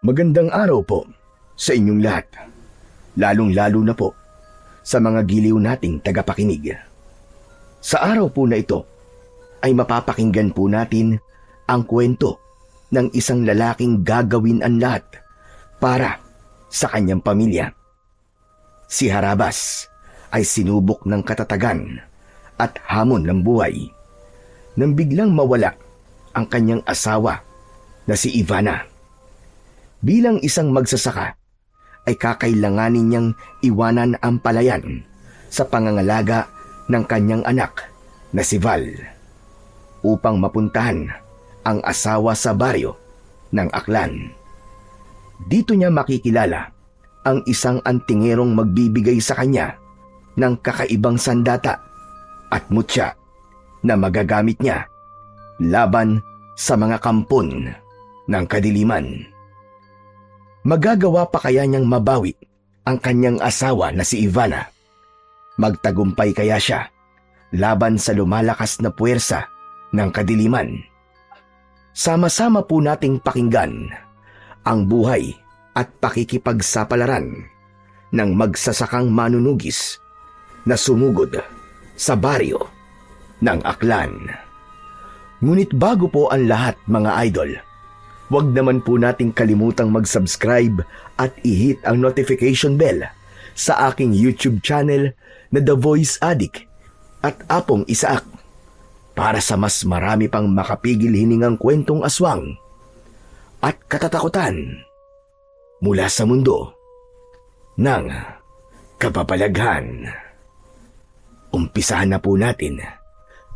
Magandang araw po sa inyong lahat, lalong-lalo na po sa mga giliw nating tagapakinig. Sa araw po na ito ay mapapakinggan po natin ang kwento ng isang lalaking gagawin ang lahat para sa kanyang pamilya. Si Harabas ay sinubok ng katatagan at hamon ng buhay nang biglang mawala ang kanyang asawa na si Ivana. Bilang isang magsasaka, ay kakailanganin niyang iwanan ang palayan sa pangangalaga ng kanyang anak na si Val upang mapuntahan ang asawa sa baryo ng Aklan. Dito niya makikilala ang isang antingerong magbibigay sa kanya ng kakaibang sandata at mutya na magagamit niya laban sa mga kampon ng kadiliman. Magagawa pa kaya niyang mabawi ang kanyang asawa na si Ivana? Magtagumpay kaya siya laban sa lumalakas na puwersa ng kadiliman? Sama-sama po nating pakinggan ang buhay at pakikipagsapalaran ng magsasakang manunugis na sumugod sa baryo ng Aklan. Ngunit bago po ang lahat, mga idol, huwag naman po nating kalimutang mag-subscribe at i-hit ang notification bell sa aking YouTube channel na The Voice Addict at Apong Isaak para sa mas marami pang makapigil hiningang kwentong aswang at katatakutan mula sa mundo ng kababalaghan. Umpisahan na po natin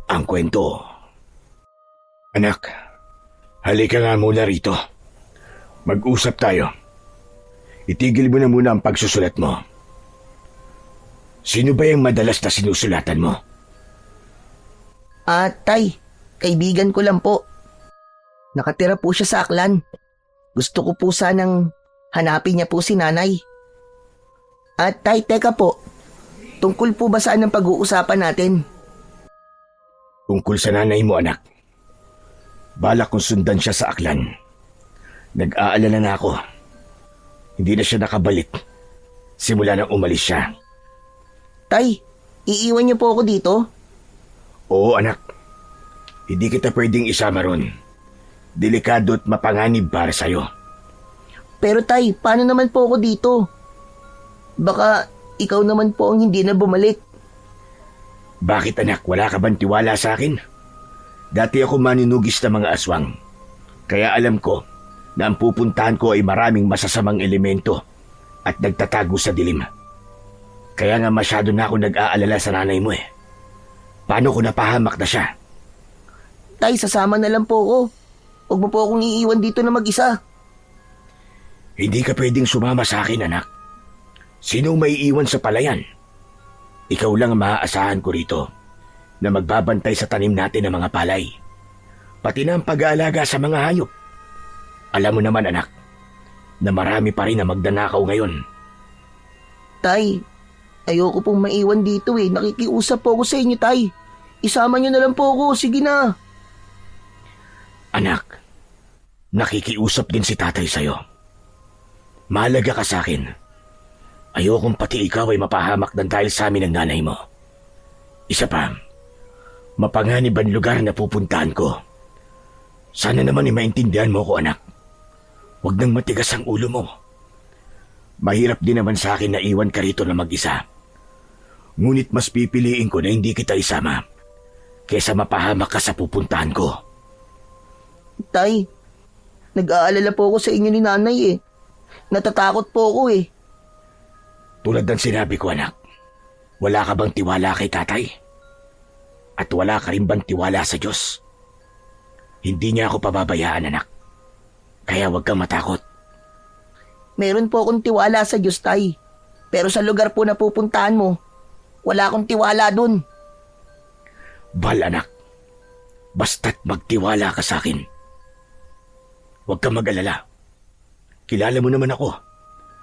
ang kwento. Anak, halika nga muna rito. Mag-usap tayo. Itigil mo na muna ang pagsusulat mo. Sino ba yung madalas na sinusulatan mo? Tay, kaibigan ko lang po. Nakatira po siya sa Aklan. Gusto ko po sanang hanapin niya po si nanay. Tay, teka po. Tungkol po ba saan ang pag-uusapan natin? Tungkol sa nanay mo, anak. Balak kong sundan siya sa Aklan. Nag-aalala na ako. Hindi na siya nakabalik simula nang umalis siya. Tay, iiwan niyo po ako dito? Oo, anak. Hindi kita pwedeng isama ron. Delikado at mapanganib para sa'yo. Pero tay, paano naman po ako dito? Baka ikaw naman po ang hindi na bumalik. Bakit, anak? Wala ka bang tiwala sa akin? Dati ako manunugis ng mga aswang. Kaya alam ko na ang pupuntahan ko ay maraming masasamang elemento at nagtatago sa dilim. Kaya nga masyado na ako nag-aalala sa nanay mo eh. Paano ko napahamak na siya? Tay, sasama na lang po ako. Huwag mo po akong iiwan dito na mag-isa. Hindi ka pwedeng sumama sa akin, anak. Sino may iwan sa palayan? Ikaw lang ang maaasahan ko rito na magbabantay sa tanim natin ng mga palay. Pati na ang pag-aalaga sa mga hayop. Alam mo naman, anak, na marami pa rin na magdanakaw ngayon. Tay, ayoko pong maiwan dito eh. Nakikiusap po ako sa inyo, tay. Isama niyo na lang po ako. Sige na. Anak, nakikiusap din si tatay sa'yo. Mahalaga ka sa akin. Ayokong pati ikaw ay mapahamak ng dahil sa amin ng nanay mo. Isa pa, mapanganib ang lugar na pupuntahan ko. Sana naman ay maintindihan mo ko, anak. Huwag nang matigas ang ulo mo. Mahirap din naman sa akin na iwan ka rito na mag-isa. Ngunit mas pipiliin ko na hindi kita isama kaysa mapahamak ka sa pupuntahan ko. Tay, nag-aalala po ako sa inyo ni nanay eh. Natatakot po ako eh. Tulad ng sinabi ko, anak, wala ka bang tiwala kay tatay? At wala ka rin bang tiwala sa Diyos? Hindi niya ako pababayaan, anak. Kaya huwag kang matakot. Meron po akong tiwala sa Diyos, tay. Pero sa lugar po na pupuntahan mo, wala akong tiwala dun. Bal, anak. Basta't magtiwala ka sa akin. Huwag kang mag-alala. Kilala mo naman ako.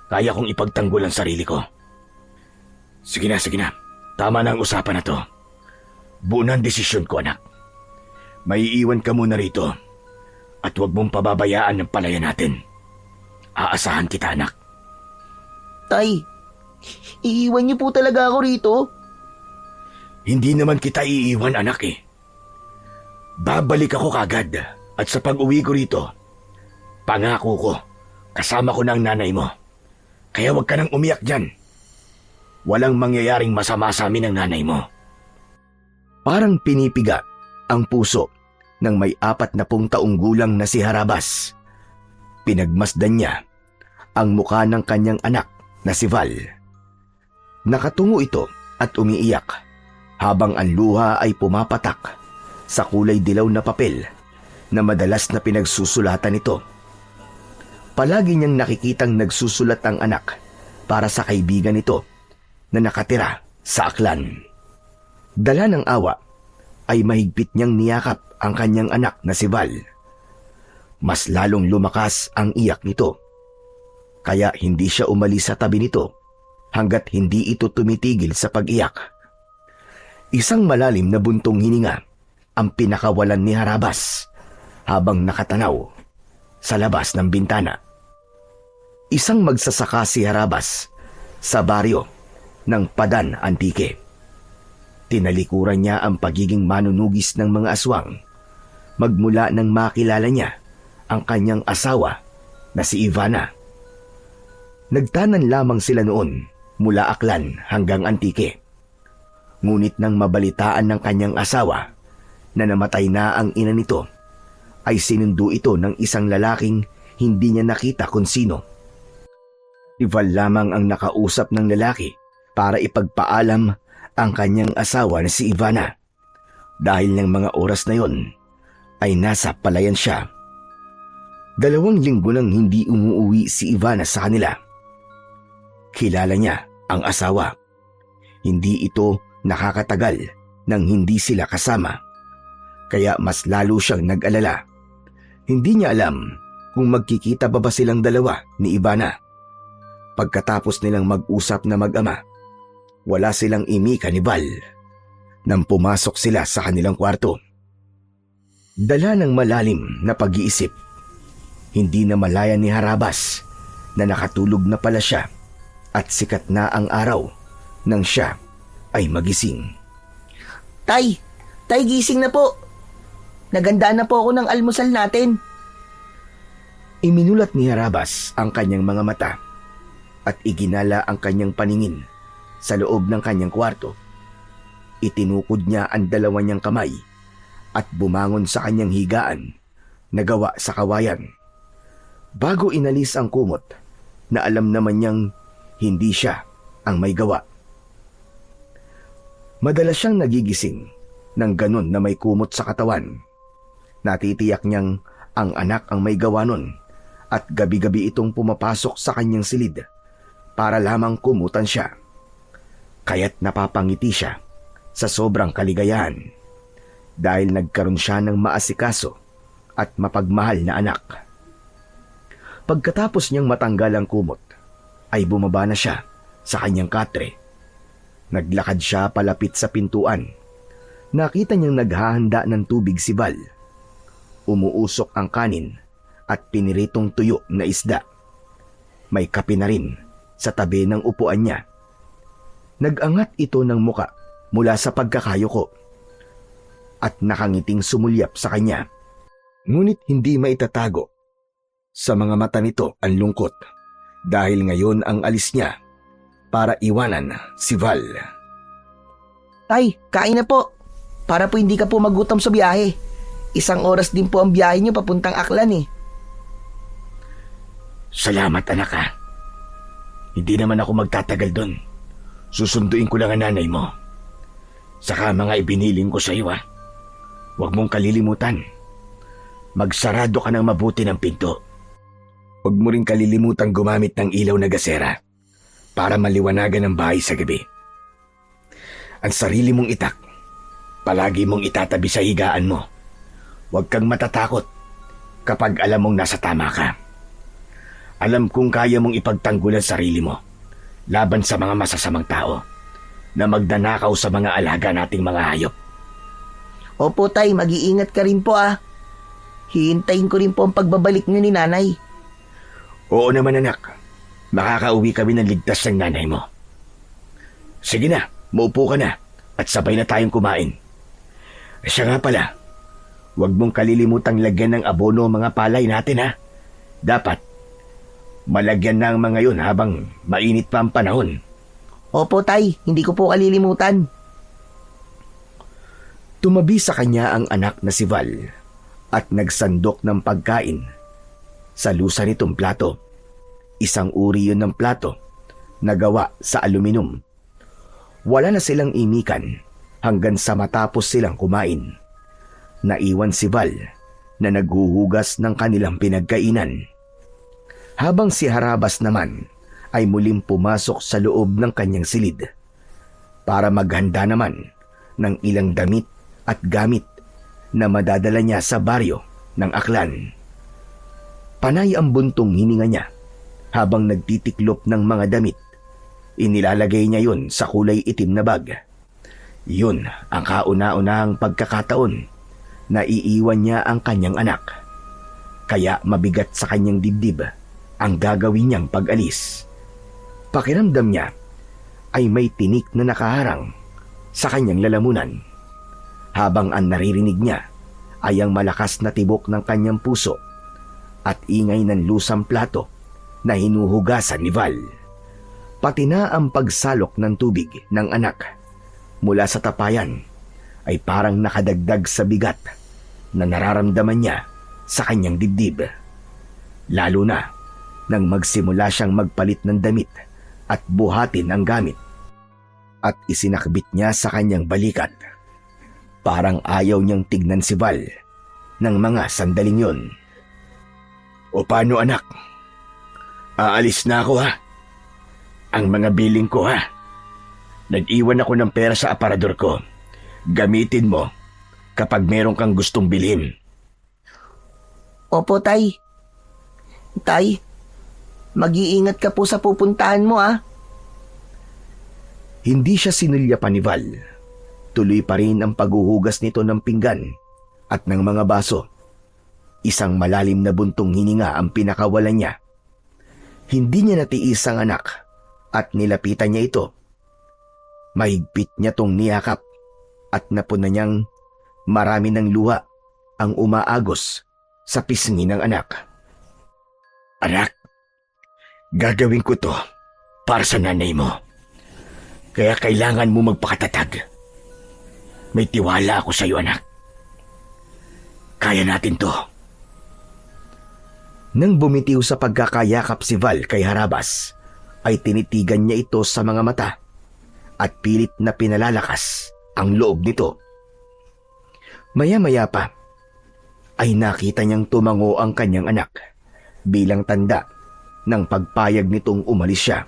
Kaya kong ipagtanggol ang sarili ko. Sige na, sige na. Tama na ang usapan na to. Buo na ang desisyon ko, anak. Maiiwan ka muna rito at huwag mong pababayaan ang palayan natin. aasahan kita, anak. Tay, iiwan niyo po talaga ako rito? Hindi naman kita iiwan, anak eh. Babalik ako kagad at sa pag-uwi ko rito, pangako ko, kasama ko na ang nanay mo. Kaya huwag ka nang umiyak dyan. Walang mangyayaring masama sa amin ng nanay mo. Parang pinipiga ang puso ng may 40 taong gulang na si Harabas. Pinagmasdan niya ang mukha ng kanyang anak na si Val. Nakatungo ito at umiiyak habang ang luha ay pumapatak sa kulay dilaw na papel na madalas na pinagsusulatan nito. Palagi niyang nakikitang nagsusulat ang anak para sa kaibigan nito na nakatira sa Aklan. Dala ng awa ay mahigpit niyang niyakap ang kanyang anak na si Val. Mas lalong lumakas ang iyak nito. Kaya hindi siya umalis sa tabi nito hanggat hindi ito tumitigil sa pag-iyak. Isang malalim na buntong hininga ang pinakawalan ni Harabas habang nakatanaw sa labas ng bintana. Isang magsasaka si Harabas sa baryo ng Padan Antique. Tinalikuran niya ang pagiging manunugis ng mga aswang magmula nang makilala niya ang kanyang asawa na si Ivana. Nagtanan lamang sila noon mula Aklan hanggang Antique. Ngunit nang mabalitaan ng kanyang asawa na namatay na ang ina nito, ay sinundo ito ng isang lalaking hindi niya nakita kung sino. Si Val lamang ang nakausap ng lalaki para ipagpaalam ang kanyang asawa na si Ivana. Dahil ng mga oras na yon ay nasa palayan siya. 2 linggo nang hindi umuuwi si Ivana sa kanila. Kilala niya ang asawa. Hindi ito nakakatagal nang hindi sila kasama. Kaya mas lalo siyang nag-alala. Hindi niya alam kung magkikita ba silang dalawa ni Ivana. Pagkatapos nilang mag-usap na mag-ama, wala silang imika ni Val nang pumasok sila sa kanilang kwarto. Dala ng malalim na pag-iisip, hindi na malaya ni Harabas na nakatulog na pala siya at sikat na ang araw nang siya ay magising. Tay! Tay, gising na po! Nagandaan na po ako ng almusal natin. Iminulat ni Harabas ang kanyang mga mata at iginala ang kanyang paningin sa loob ng kanyang kwarto. Itinukod niya ang 2 niyang kamay at bumangon sa kanyang higaan na gawa sa kawayan. Bago inalis ang kumot na alam naman niyang hindi siya ang may gawa. Madalas siyang nagigising ng ganon na may kumot sa katawan. Natitiyak niyang ang anak ang may gawa nun at gabi-gabi itong pumapasok sa kanyang silid para lamang kumutan siya. Kaya't napapangiti siya sa sobrang kaligayahan dahil nagkaroon siya ng maasikaso at mapagmahal na anak. Pagkatapos niyang matanggal ang kumot, ay bumaba na siya sa kanyang katre. Naglakad siya palapit sa pintuan. Nakita niyang naghahanda ng tubig si Val. Umuusok ang kanin at piniritong tuyo na isda. May kape na rin sa tabi ng upuan niya. Nag-angat ito ng muka mula sa pagkakayuko at nakangiting sumulyap sa kanya. Ngunit hindi maitatago sa mga mata nito ang lungkot dahil ngayon ang alis niya para iwanan si Val. Tay, kain na po. Para po hindi ka po magutom sa biyahe. 1 oras din po ang biyahe niyo papuntang Aklan eh. Salamat, anak ha. Hindi naman ako magtatagal doon. Susunduin ko lang ang nanay mo. Saka mga ibiniling ko sa iyo ha. Huwag mong kalilimutan. Magsarado ka ng mabuti ng pinto. Huwag mo rin kalilimutang gumamit ng ilaw na gasera para maliwanagan ang bahay sa gabi. Ang sarili mong itak, palagi mong itatabi sa higaan mo. Huwag kang matatakot kapag alam mong nasa tama ka. Alam kong kaya mong ipagtanggol ang sarili mo laban sa mga masasamang tao na magdanakaw sa mga alaga nating mga hayop. Opo tay, mag-iingat ka rin po ah. Hihintayin ko rin po ang pagbabalik niyo ni nanay. Oo naman anak, makakauwi kami ng ligtas ng nanay mo. Sige na, maupo ka na at sabay na tayong kumain. Siya nga pala, huwag mong kalilimutang lagyan ng abono ang mga palay natin ha. Dapat, malagyan na ang mga yun habang mainit pa ang panahon. Opo tay, hindi ko po kalilimutan. Tumabi sa kanya ang anak na si Val at nagsandok ng pagkain sa lusa nitong plato. Isang uri yun ng plato na gawa sa aluminum. Wala na silang imikan hanggang sa matapos silang kumain. Naiwan si Val na naghuhugas ng kanilang pinagkainan. Habang si Harabas naman ay muling pumasok sa loob ng kanyang silid para maghanda naman ng ilang damit at gamit na madadala niya sa baryo ng Aklan. Panay ang buntong hininga niya habang nagtitiklop ng mga damit. Inilalagay niya yun sa kulay itim na bag. Yun ang kauna-unahang pagkakataon na iiwan niya ang kanyang anak. Kaya mabigat sa kanyang dibdib ang gagawin niyang pag-alis. Pakiramdam niya ay may tinik na nakaharang sa kanyang lalamunan, habang ang naririnig niya ay ang malakas na tibok ng kanyang puso at ingay ng lusang plato na hinuhugasan ni Val. Pati na ang pagsalok ng tubig ng anak mula sa tapayan ay parang nakadagdag sa bigat na nararamdaman niya sa kanyang dibdib. Lalo na nang magsimula siyang magpalit ng damit at buhatin ang gamit at isinakbit niya sa kanyang balikat. Parang ayaw niyang tignan si Val ng mga sandaling yon. O paano anak? Aalis na ako ha. Ang mga biling ko ha. Nag-iwan ako ng pera sa aparador ko. Gamitin mo kapag meron kang gustong bilhin. Opo tay. Tay, mag-iingat ka po sa pupuntahan mo ah. Hindi siya sinilya pa ni Val. Tuloy pa rin ang paghuhugas nito ng pinggan at ng mga baso. Isang malalim na buntong hininga ang pinakawalan niya. Hindi niya natiis ang anak at nilapitan niya ito. Mahigpit niya tong niyakap at napunan niyang marami ng luha ang umaagos sa pisngi ng anak. Anak, gagawin ko to para sa nanay mo. Kaya kailangan mo magpakatatag. May tiwala ako sa iyo, anak. Kaya natin to. Nang bumitiw sa pagkakayakap si Val kay Harabas, ay tinitigan niya ito sa mga mata at pilit na pinalalakas ang loob nito. Maya-maya pa, ay nakita niyang tumango ang kanyang anak bilang tanda ng pagpayag nitong umalis siya.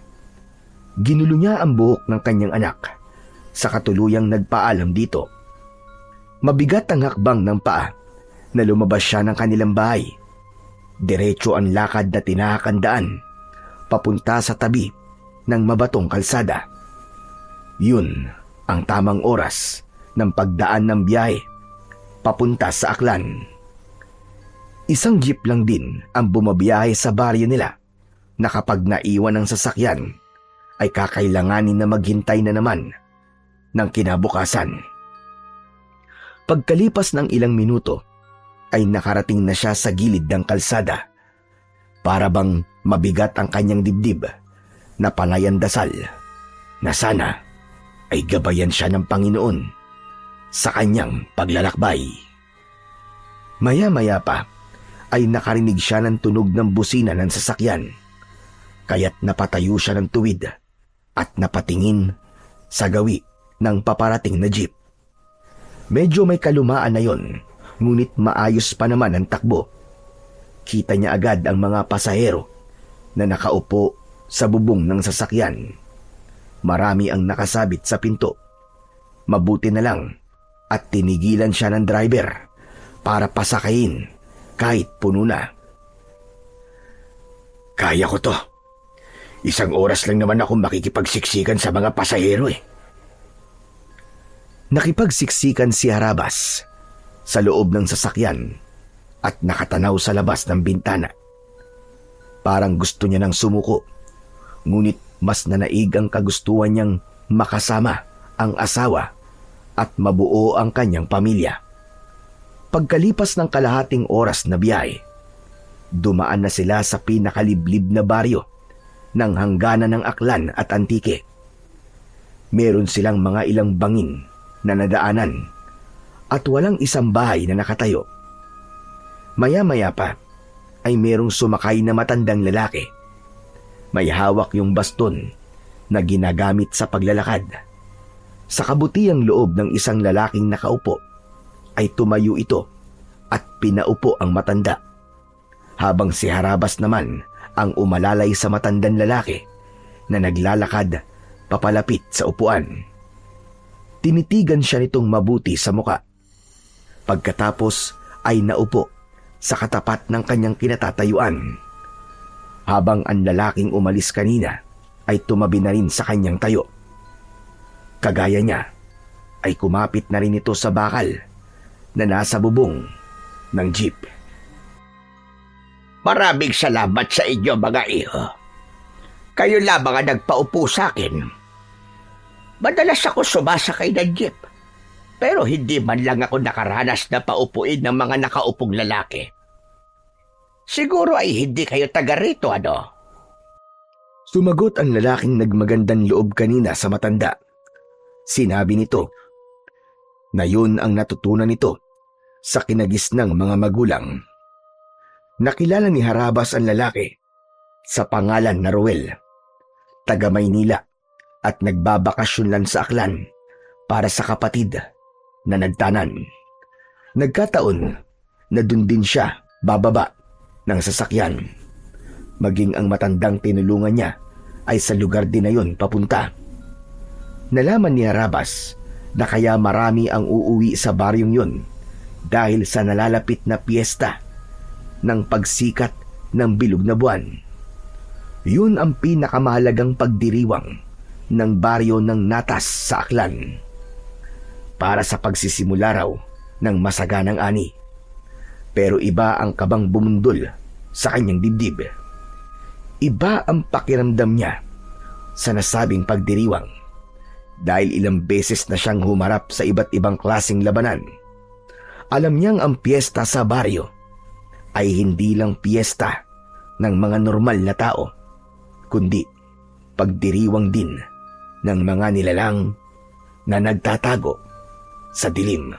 Ginulo niya ang buhok ng kanyang anak sa katuluyang nagpaalam dito. Mabigat ang hakbang ng paa na lumabas siya ng kanilang bahay. Diretso ang lakad na tinahakang daan papunta sa tabi ng mabatong kalsada. Yun ang tamang oras ng pagdaan ng biyahe papunta sa Aklan. Isang jeep lang din ang bumabiyahe sa baryo nila na kapag naiwan ang sasakyan ay kakailanganin na maghintay na naman ng kinabukasan. Pagkalipas ng ilang minuto ay nakarating na siya sa gilid ng kalsada. Para bang mabigat ang kanyang dibdib na palayan dasal na sana ay gabayan siya ng Panginoon sa kanyang paglalakbay. Maya-maya pa ay nakarinig siya ng tunog ng busina ng sasakyan, kaya't napatayo siya ng tuwid at napatingin sa gawi ng paparating na jeep. Medyo may kalumaan na yon, ngunit maayos pa naman ang takbo. Kita niya agad ang mga pasahero na nakaupo sa bubong ng sasakyan. Marami ang nakasabit sa pinto. Mabuti na lang at tinigilan siya ng driver para pasakayin kahit puno na. Kaya ko to. Isang oras lang naman akong makikipagsiksikan sa mga pasahero eh. Nakipagsiksikan si Harabas sa loob ng sasakyan at nakatanaw sa labas ng bintana. Parang gusto niya nang sumuko, ngunit mas nanaig ang kagustuhan niyang makasama ang asawa at mabuo ang kanyang pamilya. Pagkalipas ng kalahating oras na biyahe, dumaan na sila sa pinakaliblib na baryo ng hangganan ng Aklan at Antique. Meron silang mga ilang bangin na nadaanan at walang isang bahay na nakatayo. Maya-maya pa ay merong sumakay na matandang lalaki. May hawak yung baston na ginagamit sa paglalakad. Sa kabutiang loob ng isang lalaking nakaupo ay tumayo ito at pinaupo ang matanda, habang si Harabas naman ang umalalay sa matandang lalaki na naglalakad papalapit sa upuan. Tinitigan siya nitong mabuti sa muka. Pagkatapos ay naupo sa katapat ng kanyang kinatatayuan, habang ang lalaking umalis kanina ay tumabi na rin sa kanyang tayo. Kagaya niya ay kumapit na rin ito sa bakal na nasa bubong ng jeep. Maraming salamat sa inyo, mga iho. Kayo lamang ang nagpaupo sa akin. Madalas ako sumasakay ng jeep, pero hindi man lang ako nakaranas na paupuin ng mga nakaupong lalaki. Siguro ay hindi kayo taga rito, ano? Sumagot ang lalaking nagmagandang loob kanina sa matanda. Sinabi nito na yun ang natutunan nito sa kinagisnang mga magulang. Nakilala ni Harabas ang lalaki sa pangalan na Ruel, taga Maynila, at nagbabakasyon lang sa Aklan para sa kapatid na nagtanan. Nagkataon na dun din siya bababa ng sasakyan. Maging ang matandang tinulungan niya ay sa lugar din na yun papunta. Nalaman ni Harabas na kaya marami ang uuwi sa baryong yun dahil sa nalalapit na piyesta ng pagsikat ng bilog na buwan. Yun ang pinakamahalagang pagdiriwang ng baryo ng Natas sa Aklan para sa pagsisimula raw ng masaganang ani. Pero iba ang kabang bumundol sa kanyang dibdib. Iba ang pakiramdam niya sa nasabing pagdiriwang dahil ilang beses na siyang humarap sa iba't ibang klaseng labanan. Alam niyang ang piyesta sa baryo ay hindi lang piyesta ng mga normal na tao, kundi pagdiriwang din ng mga nilalang na nagtatago sa dilim.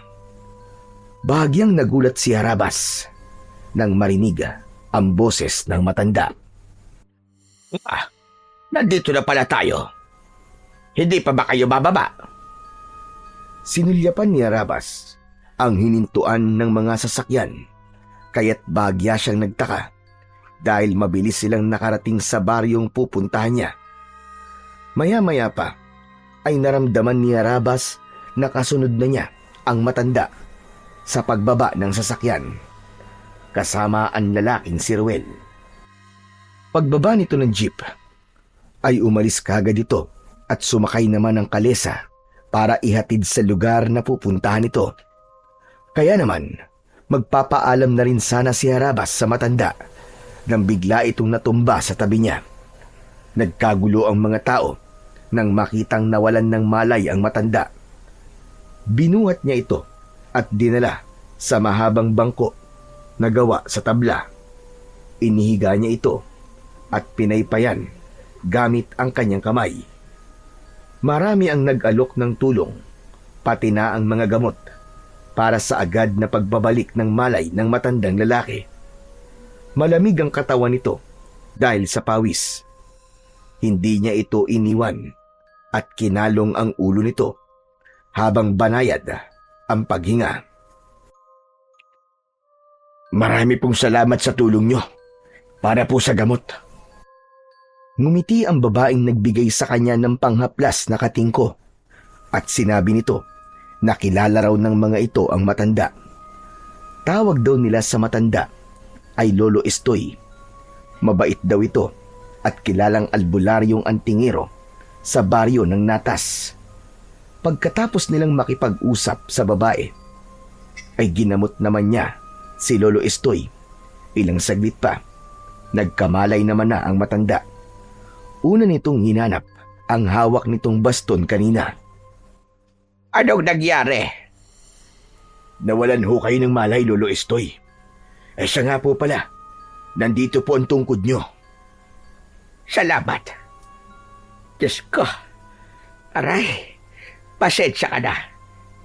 Bahagyang nagulat si Harabas nang marinig ang boses ng matanda. Nandito na pala tayo. Hindi pa ba kayo bababa? Sinulyapan ni Harabas ang hinintuan ng mga sasakyan, kaya't bahagya siyang nagtaka dahil mabilis silang nakarating sa baryong pupuntahan niya. Maya-maya pa ay naramdaman ni Harabas na kasunod na niya ang matanda sa pagbaba ng sasakyan, kasama ang lalaking si Ruel. Pagbaba nito ng jeep, ay umalis kagad ito at sumakay naman ng kalesa para ihatid sa lugar na pupuntahan ito. Kaya naman, magpapaalam na rin sana si Harabas sa matanda nang bigla itong natumba sa tabi niya. Nagkagulo ang mga tao nang makitang nawalan ng malay ang matanda. Binuhat niya ito at dinala sa mahabang bangko na gawa sa tabla. Inihiga niya ito at pinaypayan gamit ang kanyang kamay. Marami ang nag-alok ng tulong, pati na ang mga gamot, para sa agad na pagbabalik ng malay ng matandang lalaki. Malamig ang katawan nito dahil sa pawis. Hindi niya ito iniwan at kinalong ang ulo nito habang banayad ang paghinga. Marami pong salamat sa tulong nyo para po sa gamot. Ngumiti ang babaeng nagbigay sa kanya ng panghaplas na katingko at sinabi nito na kilala raw ng mga ito ang matanda. Tawag daw nila sa matanda ay Lolo Estoy. Mabait daw ito at kilalang albularyong antingero sa baryo ng Natas. Pagkatapos nilang makipag-usap sa babae, ay ginamot naman niya si Lolo Estoy. Ilang saglit pa Nagkamalay naman na ang matanda. Una nitong hinanap ang hawak nitong baston kanina. Anong nangyari? Nawalan ho kayo ng malay, Lolo Estoy. Siya nga po pala. Nandito po ang tungkod nyo. Salamat. Diyos ko. Aray, pasensya ka na.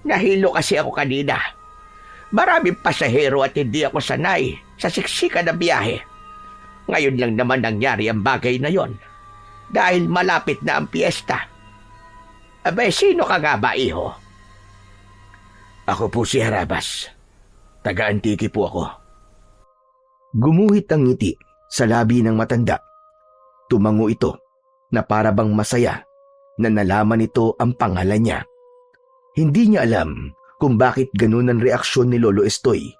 Nahilo kasi ako kanina. Maraming pasahero at hindi ako sanay sa siksikan na biyahe. Ngayon lang naman nangyari ang bagay na yon. Dahil malapit na ang piyesta. Abay, sino ka nga ba, iho? Ako po si Harabas. Taga-Antiki po ako. Gumuhit ang ngiti sa labi ng matanda. Tumango ito na para bang masaya na nalaman nito ang pangalan niya. Hindi niya alam kung bakit ganun ang reaksyon ni Lolo Estoy.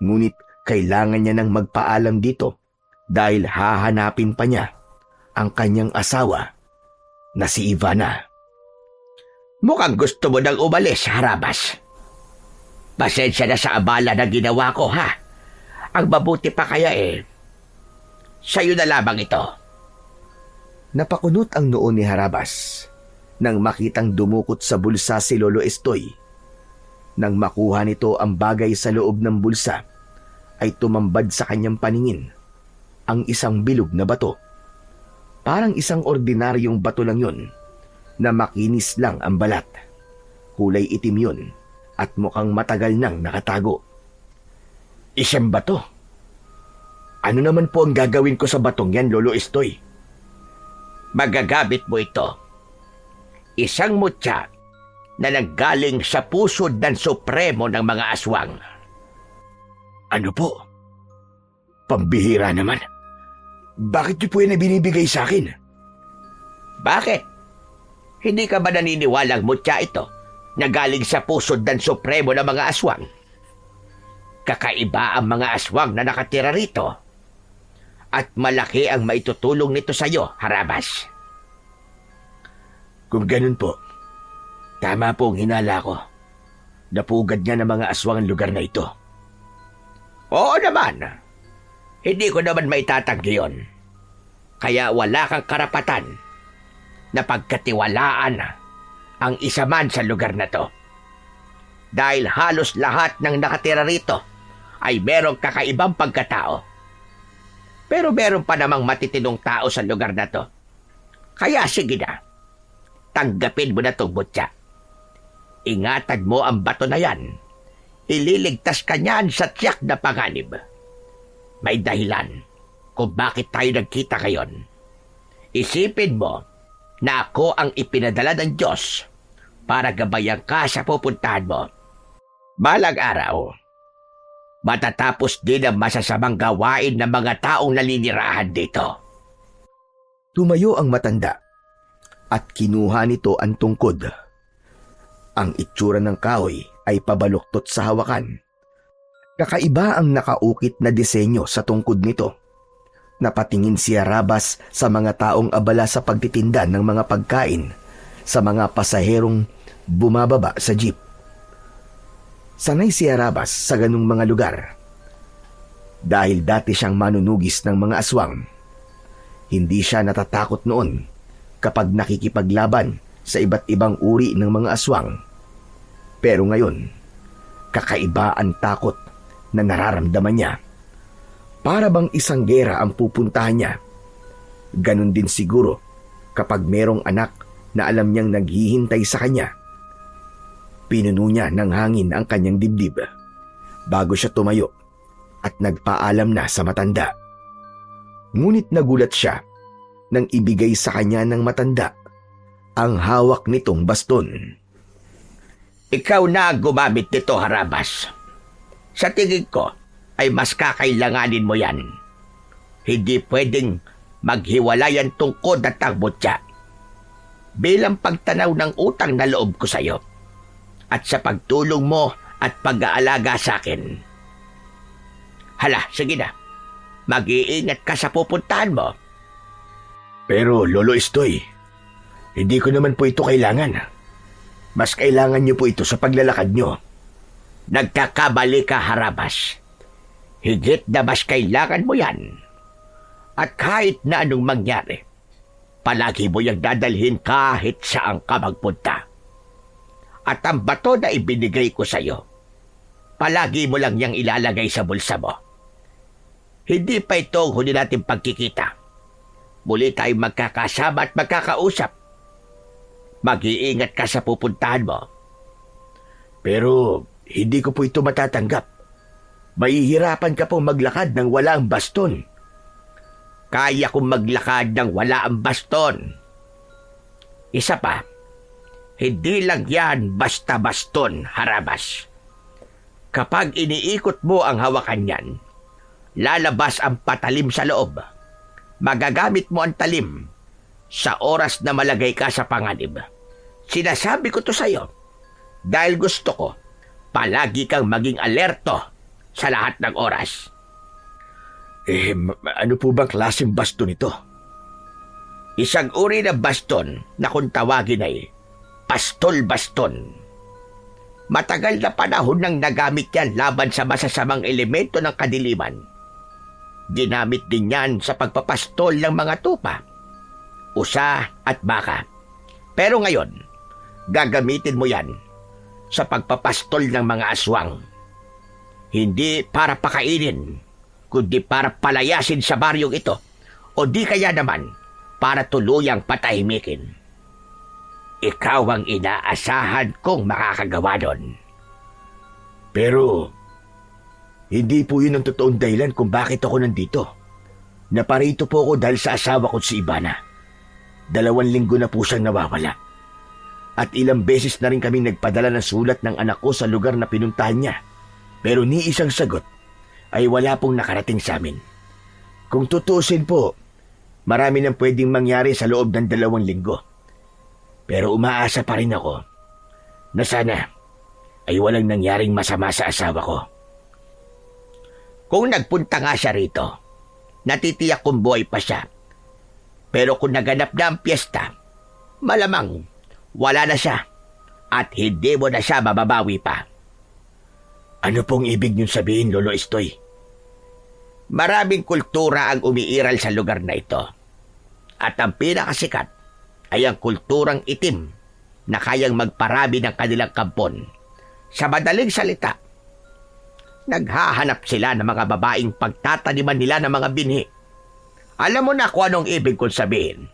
Ngunit kailangan niya nang magpaalam dito dahil hahanapin pa niya ang kanyang asawa na si Ivana. Mukhang gusto mo nang umalis, Harabas. Pasensya na sa abala na ginawa ko, ha? Ang mabuti pa kaya sa'yo na lamang ito. Napakunot ang noo ni Harabas nang makitang dumukot sa bulsa si Lolo Estoy. Nang makuha nito ang bagay sa loob ng bulsa, ay tumambad sa kanyang paningin ang isang bilog na bato. Parang isang ordinaryong bato lang yun na makinis lang ang balat. Kulay itim yun at mukhang matagal nang nakatago. Isang bato? Ano naman po ang gagawin ko sa batong yan, Lolo Estoy? Magagamit mo ito. Isang mutya na nanggaling sa pusod ng supremo ng mga aswang. Ano po? Pambihira naman. Bakit niyo po yan binibigay sa akin? Bakit? Hindi ka ba naniniwalang mutya ito na galing sa pusod ng supremo ng mga aswang? Kakaiba ang mga aswang na nakatira rito. At malaki ang maitutulong nito sa iyo, Harabas. Kung ganun po, tama po ang hinala ko. Napugad niya ng mga aswang ang lugar na ito. Oo naman. Hindi ko naman maitatanggi yun. Kaya wala kang karapatan na pagkatiwalaan ang isa man sa lugar na to. Dahil halos lahat ng nakatira rito ay merong kakaibang pagkatao. Pero meron pa namang matitinong tao sa lugar na to. Kaya sige na, tanggapin mo na itong butya. Ingatan mo ang bato na yan. Ililigtas ka niyan sa tiyak na panganib. May dahilan kung bakit tayo nagkita ngayon. Isipin mo na ako ang ipinadala ng Diyos para gabayan ka sa pupuntahan mo. Balang araw, matatapos din ang masasamang gawain ng mga taong naninirahan dito. Tumayo ang matanda at kinuha nito ang tungkod. Ang itsura ng kahoy ay pabaluktot sa hawakan. Kakaiba ang nakaukit na disenyo sa tungkod nito. Napatingin si Harabas sa mga taong abala sa pagtitinda ng mga pagkain sa mga pasaherong bumababa sa jeep. Sanay si Harabas sa ganung mga lugar. Dahil dati siyang manunugis ng mga aswang, hindi siya natatakot noon kapag nakikipaglaban sa iba't ibang uri ng mga aswang. Pero ngayon, kakaiba ang takot na nararamdaman niya. Para bang isang gera ang pupuntahan niya. Ganon din siguro kapag merong anak na alam niyang naghihintay sa kanya. Pinuno niya ng hangin ang kanyang dibdib bago siya tumayo at nagpaalam na sa matanda. Ngunit nagulat siya nang ibigay sa kanya ng matanda ang hawak nitong baston. Ikaw na gumamit nito, Harabas. Sa tingin ko ay mas kakailanganin mo yan. Hindi pwedeng maghiwalay ang tungkod at ang butya. Bilang pagtanaw ng utang na loob ko sa iyo at sa pagtulong mo at pag-aalaga sa akin. Hala, sige na. Mag-iingat ka sa pupuntahan mo. Pero Lolo Estoy, hindi ko naman po ito kailangan. Mas kailangan niyo po ito sa paglalakad niyo. Nagkakabali ka, Harabas. Higit na mas kailangan mo yan. At kahit na anong mangyari, palagi mo yung dadalhin kahit saan ka magpunta. At ang bato na ibinigay ko sa'yo, palagi mo lang yang ilalagay sa bulsa mo. Hindi pa ito ang huli natin pagkikita. Muli tayong magkakasama at magkakausap. Mag-iingat ka sa pupuntahan mo. Pero hindi ko po ito matatanggap. Mahihirapan ka pong maglakad ng wala ang baston. Kaya kong maglakad ng wala ang baston. Isa pa, hindi lang yan basta baston, Harabas. Kapag iniikot mo ang hawakan yan, lalabas ang patalim sa loob. Magagamit mo ang talim sa oras na malagay ka sa panganib. Sinasabi ko to sa'yo dahil gusto ko palagi kang maging alerto sa lahat ng oras. Ano po bang klaseng baston ito? Isang uri ng baston na kung tawagin ay pastol-baston. Matagal na panahon nang nagamit yan laban sa masasamang elemento ng kadiliman. Ginamit din yan sa pagpapastol ng mga tupa, usa at baka. Pero ngayon, gagamitin mo yan sa pagpapastol ng mga aswang. Hindi para pakainin, kundi para palayasin sa baryong ito, o di kaya naman para tuluyang patahimikin. Ikaw ang inaasahan kong makakagawa doon. Pero hindi po yun ang totoong dahilan kung bakit ako nandito. Naparito po ako dahil sa asawa ko si Ivana. 2 linggo na po siyang nawawala. At ilang beses na rin kaming nagpadala ng sulat ng anak ko sa lugar na pinuntahan niya. Pero ni isang sagot ay wala pong nakarating sa amin. Kung tutusin po, marami nang pwedeng mangyari sa loob ng 2 linggo. Pero umaasa pa rin ako na sana ay walang nangyaring masama sa asawa ko. Kung nagpunta nga siya rito, natitiyak kong buhay pa siya. Pero kung naganap na ang piyesta, malamang wala na siya at hindi mo na siya mababawi pa. Ano pong ibig niyong sabihin, Lolo Estoy? Maraming kultura ang umiiral sa lugar na ito. At ang pinakasikat ay ang kulturang itim na kayang magparami ng kanilang kampon. Sa madaling salita, naghahanap sila ng mga babaeng pagtataniman nila ng mga binhi. Alam mo na kung anong ibig kong sabihin.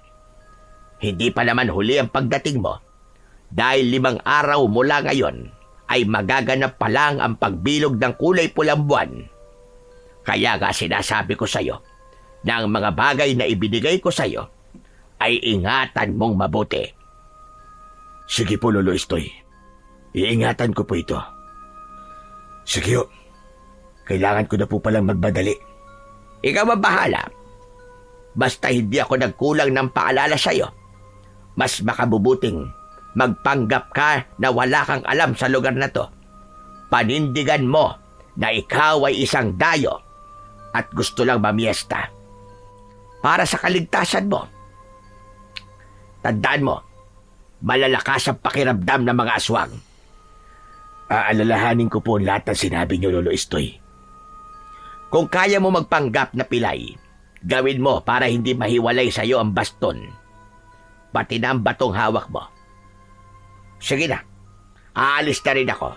Hindi pa naman huli ang pagdating mo dahil 5 araw mula ngayon ay magaganap pa lang ang pagbilog ng kulay pulang buwan. Kaya nga sinasabi ko sa'yo na ang mga bagay na ibinigay ko sa'yo ay ingatan mong mabuti. Sige po, Lolo Estoy. Iingatan ko po ito. Sige ho. Kailangan ko na po palang magmadali. Ikaw ang bahala. Basta hindi ako nagkulang ng paalala sa'yo. Mas makabubuting magpanggap ka na wala kang alam sa lugar na to. Panindigan mo na ikaw ay isang dayo at gusto lang mamiesta. Para sa kaligtasan mo. Tandaan mo, malalakas ang pakiramdam ng mga aswang. Aalalahanin ko po ang lahat ng sinabi niyo, Lolo Estoy. Kung kaya mo magpanggap na pilay, gawin mo para hindi mahiwalay sa iyo ang baston. Pati na ang batong hawak mo. Sige na, aalis na rin ako.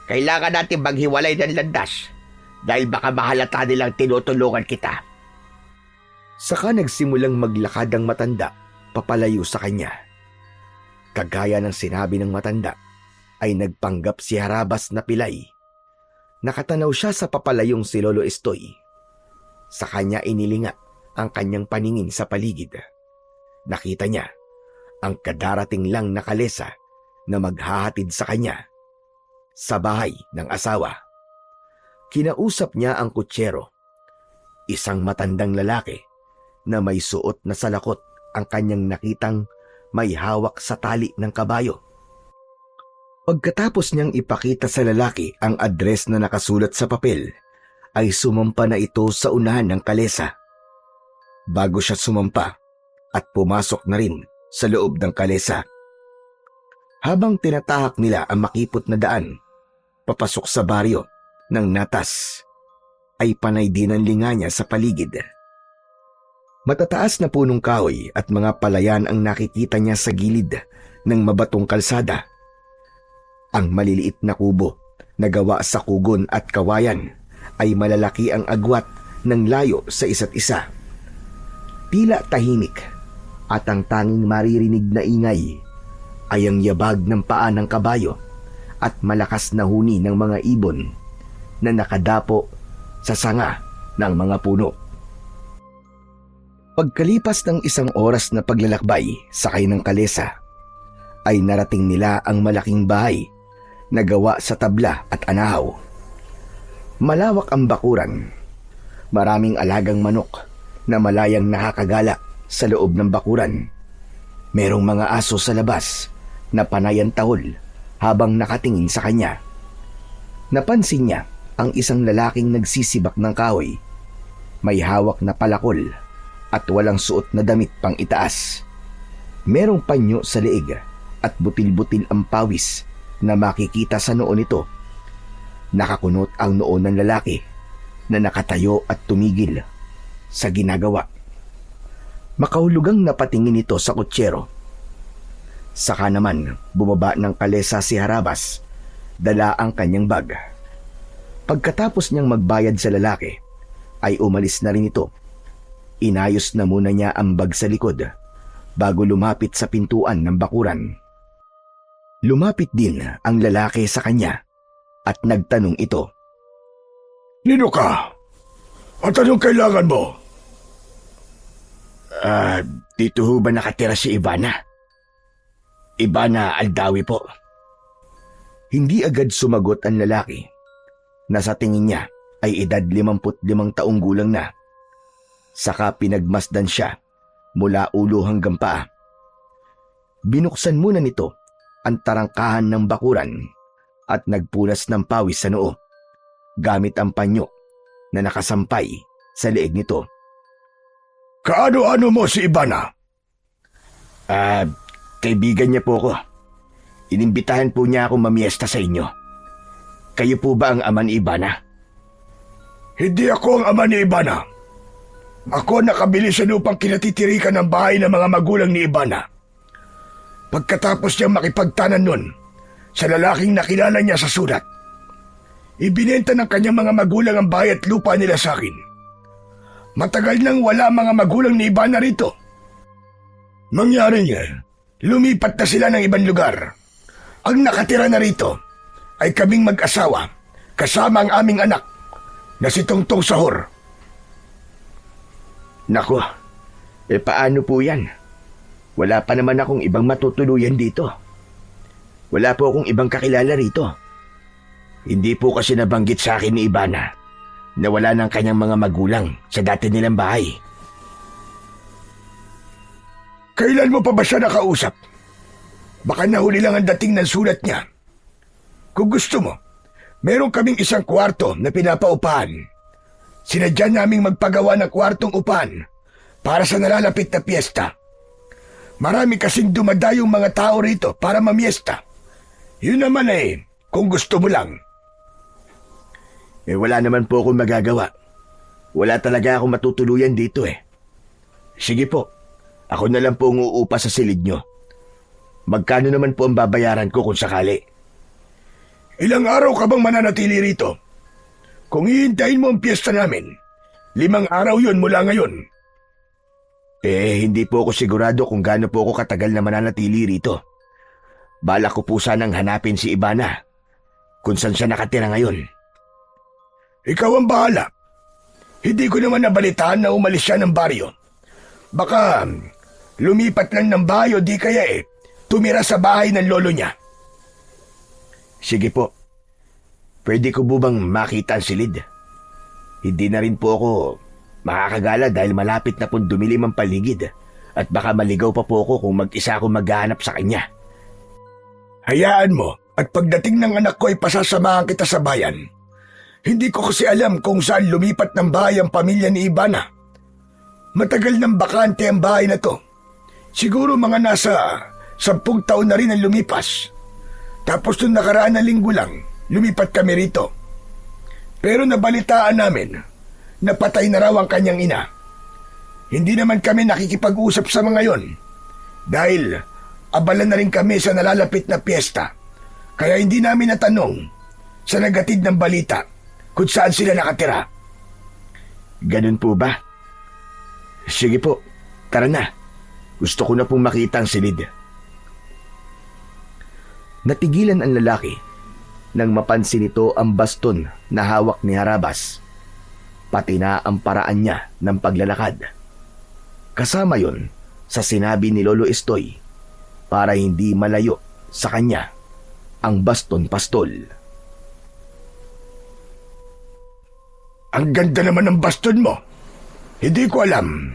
Kailangan natin maghiwalay ng landas dahil baka mahalata nilang tinutulungan kita. Saka nagsimulang maglakad ang matanda papalayo sa kanya. Kagaya ng sinabi ng matanda, ay nagpanggap si Harabas na pilay. Nakatanaw siya sa papalayong si Lolo Estoy. Sa kanya inilinga ang kanyang paningin sa paligid. Nakita niya ang kadarating lang na kalesa na maghahatid sa kanya sa bahay ng asawa. Kinausap niya ang kutsero, isang matandang lalaki na may suot na salakot ang kanyang nakitang may hawak sa tali ng kabayo. Pagkatapos niyang ipakita sa lalaki ang address na nakasulat sa papel, ay sumampa na ito sa unahan ng kalesa. Bago siya sumampa at pumasok na rin sa loob ng kalesa. Habang tinatahak nila ang makipot na daan, papasok sa baryo ng Natas, ay panay din ang linga niya sa paligid. Matataas na punong kahoy at mga palayan ang nakikita niya sa gilid ng mabatong kalsada. Ang maliliit na kubo na gawa sa kugon at kawayan ay malalaki ang agwat ng layo sa isa't isa. Tila tahimik at ang tanging maririnig na ingay ay ang yabag ng paa ng kabayo at malakas na huni ng mga ibon na nakadapo sa sanga ng mga puno. Pagkalipas ng isang oras na paglalakbay sakay ng kalesa, ay narating nila ang malaking bahay na gawa sa tabla at anahaw. Malawak ang bakuran. Maraming alagang manok na malayang nakakagala sa loob ng bakuran. Merong mga aso sa labas na panay ang tahol habang nakatingin sa kanya. Napansin niya ang isang lalaking nagsisibak ng kahoy. May hawak na palakol at walang suot na damit pang itaas. Merong panyo sa leeg at butil-butil ang pawis na makikita sa noo nito. Nakakunot ang noo ng lalaki na nakatayo at tumigil sa ginagawa. Makahulugang napatingin ito sa kutsero. Saka naman bumaba ng kalesa si Harabas, dala ang kanyang bag. Pagkatapos niyang magbayad sa lalaki, ay umalis na rin ito. Inayos na muna niya ang bag sa likod bago lumapit sa pintuan ng bakuran. Lumapit din ang lalaki sa kanya at nagtanong ito. Nino ka? At anong kailangan mo? Dito ho ba nakatira si Ivana? Ivana Aldawi po. Hindi agad sumagot ang lalaki na sa tingin niya ay edad 55 taong gulang na. Saka pinagmasdan siya mula ulo hanggang paa. Binuksan muna nito ang tarangkahan ng bakuran at nagpunas ng pawis sa noo gamit ang panyo na nakasampay sa leeg nito. Kaano-ano mo si Ivana? Kaibigan niya po ko. Inimbitahan po niya ako mamiesta sa inyo. Kayo po ba ang ama ni Ivana? Hindi ako ang ama ni Ivana. Ako nakabili sa lupang kinatitirikan ng bahay ng mga magulang ni Ivana. Pagkatapos niyang makipagtanan nun sa lalaking nakilala niya sa sulat, ibinenta ng kanyang mga magulang ang bahay at lupa nila sa akin. Matagal nang wala mga magulang ni Ivana rito. Mangyari niya, lumipat na sila ng ibang lugar. Ang nakatira na rito ay kaming mag-asawa kasama ang aming anak na si Tongtong Sahor. Nako, paano po yan? Wala pa naman akong ibang matutuluyan dito. Wala po akong ibang kakilala rito. Hindi po kasi nabanggit sa akin ni Ivana na wala ng kanyang mga magulang sa dati nilang bahay. Kailan mo pa ba siya nakausap? Baka nahuli lang ang dating ng sulat niya. Kung gusto mo, meron kaming isang kwarto na pinapaupahan. Sinadya naming magpagawa ng kwartong upahan para sa nalalapit na piyesta. Marami kasing dumadayong mga tao rito para mamiesta. Yun naman kung gusto mo lang. Wala naman po akong magagawa. Wala talaga akong matutuluyan dito Sige po, ako na lang po ang uupa sa silid nyo. Magkano naman po ang babayaran ko kung sakali? Ilang araw ka bang mananatili rito? Kung hihintayin mo ang piyesta namin, 5 araw yun mula ngayon. Hindi po ako sigurado kung gaano po ako katagal na mananatili rito. Balak ko po sanang hanapin si Ivana kung saan siya nakatira ngayon. Ikaw ang bahala. Hindi ko naman nabalitaan na umalis siya ng baryo. Baka lumipat lang ng bayo di kaya tumira sa bahay ng lolo niya. Sige po. Pwede ko po bang makita ang silid? Hindi na rin po ako makakagala dahil malapit na pong dumilim ang paligid at baka maligaw pa po ako kung mag-isa ako maghahanap sa kanya. Hayaan mo at pagdating ng anak ko ay pasasamahan kita sa bayan. Hindi ko kasi alam kung saan lumipat ng bahay ang pamilya ni Ivana. Matagal nang bakante ang bahay na to. Siguro mga nasa 10 taon na rin ang lumipas. Tapos nung nakaraan na linggo lang, lumipat kami rito. Pero nabalitaan namin, napatay na raw ang kanyang ina. Hindi naman kami nakikipag-usap sa mga yon dahil abala na rin kami sa nalalapit na piyesta. Kaya hindi namin natanong sa nagatid ng balita kung saan sila nakatira. Ganun po ba? Sige po, tara na. Gusto ko na pong makita ang silid. Natigilan ang lalaki nang mapansin nito ang baston na hawak ni Harabas, pati na ang paraan niya ng paglalakad. Kasama yon sa sinabi ni Lolo Estoy para hindi malayo sa kanya ang baston pastol. Ang ganda naman ng baston mo. Hindi ko alam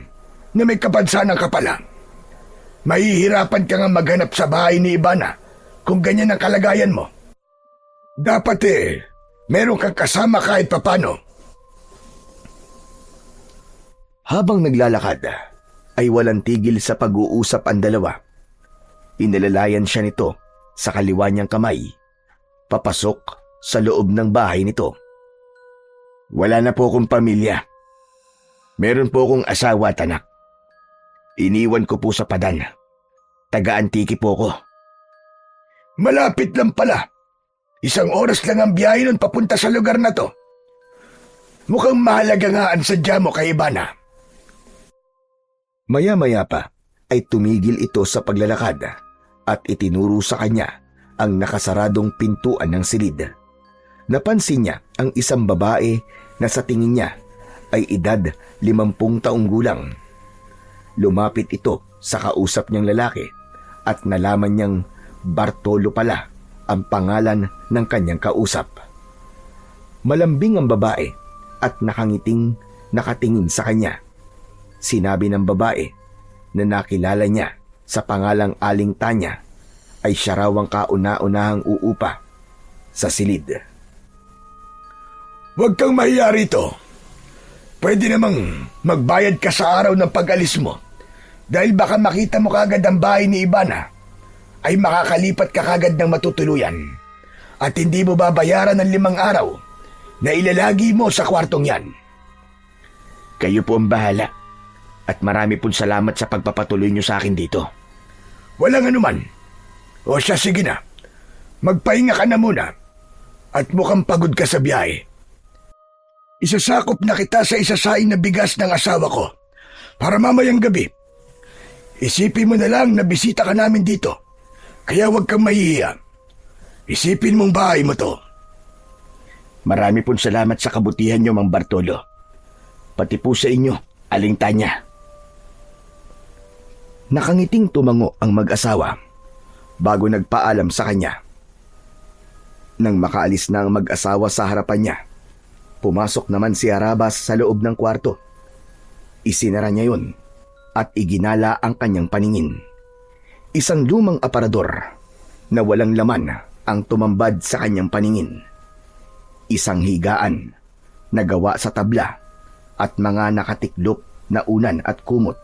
na may kapansanan ka pala. Mahihirapan ka nga maghanap sa bahay ni Ibana kung ganyan ang kalagayan mo. Dapat meron kang kasama kahit papano. Habang naglalakad, ay walang tigil sa pag-uusap ang dalawa. Inilalayan siya nito sa kaliwa niyang kamay, papasok sa loob ng bahay nito. Wala na po akong pamilya. Meron po akong asawa at anak. Iniwan ko po sa Padan. Taga-Antiki po ko. Malapit lang pala. 1 oras lang ang biyahe nun papunta sa lugar na to. Mukhang mahalaga nga ang sadya mo kay Ibana. Maya-maya pa ay tumigil ito sa paglalakad at itinuro sa kanya ang nakasaradong pintuan ng silid. Napansin niya ang isang babae na sa tingin niya ay edad 50 taong gulang. Lumapit ito sa kausap niyang lalaki at nalaman niyang Bartolo pala ang pangalan ng kanyang kausap. Malambing ang babae at nakangiting nakatingin sa kanya. Sinabi ng babae na nakilala niya sa pangalang Aling Tanya ay siya raw ang kauna-unahang uupa sa silid. Huwag kang mahiya rito. Pwede namang magbayad ka sa araw ng pag-alis mo dahil baka makita mo kagad ang bahay ni Ibana ay makakalipat ka kagad ng matutuluyan at hindi mo babayaran ng 5 araw na ilalagi mo sa kwartong yan. Kayo po ang bahala at marami pong salamat sa pagpapatuloy niyo sa akin dito. Walang anuman. O siya, sige na. Magpahinga ka na muna at mukhang pagod ka sa biyahe. Isasakop na kita sa isasaing na bigas ng asawa ko para mamayang gabi. Isipin mo na lang na bisita ka namin dito. Kaya huwag kang mahihiya. Isipin mong bahay mo to. Marami pong salamat sa kabutihan niyo, Mang Bartolo. Pati po sa inyo, Aling Tanya. Nakangiting tumango ang mag-asawa bago nagpaalam sa kanya. Nang makaalis na ang mag-asawa sa harapan niya, pumasok naman si Harabas sa loob ng kwarto. Isinara niya yun at iginala ang kanyang paningin. Isang lumang aparador na walang laman ang tumambad sa kanyang paningin. Isang higaan na gawa sa tabla at mga nakatiklop na unan at kumot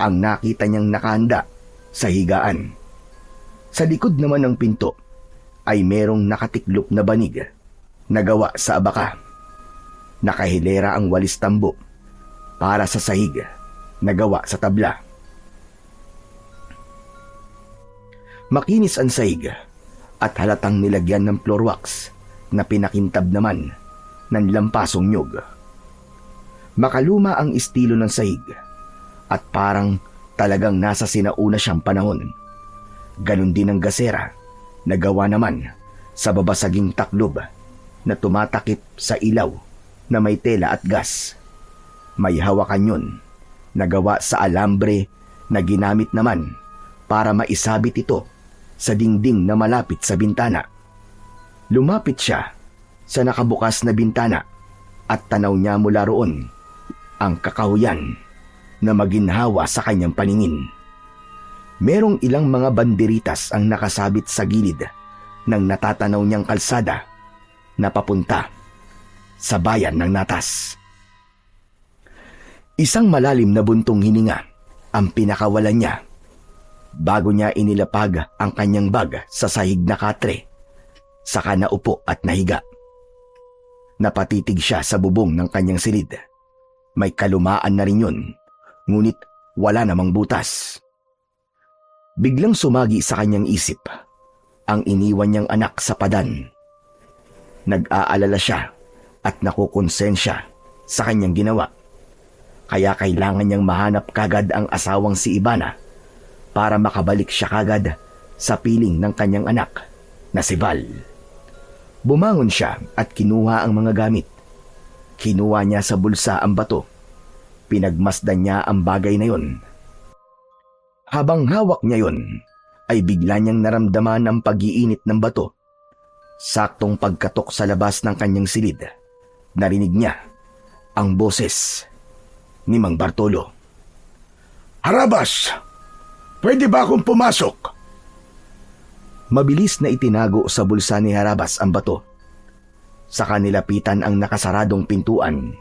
ang nakita niyang nakahanda sa higaan. Sa likod naman ng pinto ay merong nakatiklop na banig na gawa sa abaka. Nakahilera ang walis tambo para sa sahig na gawa sa tabla. Makinis ang sahig at halatang nilagyan ng floor wax na pinakintab naman ng lampasong nyog. Makaluma ang estilo ng sahig at parang talagang nasa sinauna siyang panahon. Ganon din ang gasera na gawa naman sa babasaging taklob na tumatakip sa ilaw na may tela at gas. May hawakan yun na gawa sa alambre na ginamit naman para maisabit ito sa dingding na malapit sa bintana. Lumapit siya sa nakabukas na bintana at tanaw niya mula roon ang kakahuyan na maginhawa sa kanyang paningin. Merong ilang mga banderitas ang nakasabit sa gilid ng natatanaw niyang kalsada na papunta sa bayan ng Natas. Isang malalim na buntong hininga ang pinakawalan niya bago niya inilapag ang kanyang bag sa sahig na katre, saka naupo at nahiga. Napatitig siya sa bubong ng kanyang silid. May kalumaan na rin yun ngunit wala namang butas. Biglang sumagi sa kanyang isip ang iniwan niyang anak sa padan. Nag-aalala siya at nakukonsensya sa kanyang ginawa. Kaya kailangan niyang mahanap kagad ang asawang si Ivana para makabalik siya kagad sa piling ng kanyang anak na si Val. Bumangon siya at kinuha ang mga gamit. Kinuha niya sa bulsa ang bato. Pinagmasdan niya ang bagay na yon. Habang hawak niya yon, ay bigla niyang naramdaman ang pag-iinit ng bato. Saktong pagkatok sa labas ng kanyang silid, narinig niya ang boses ni Mang Bartolo. Harabas! Pwede ba akong pumasok? Mabilis na itinago sa bulsa ni Harabas ang bato. Saka nilapitan ang nakasaradong pintuan.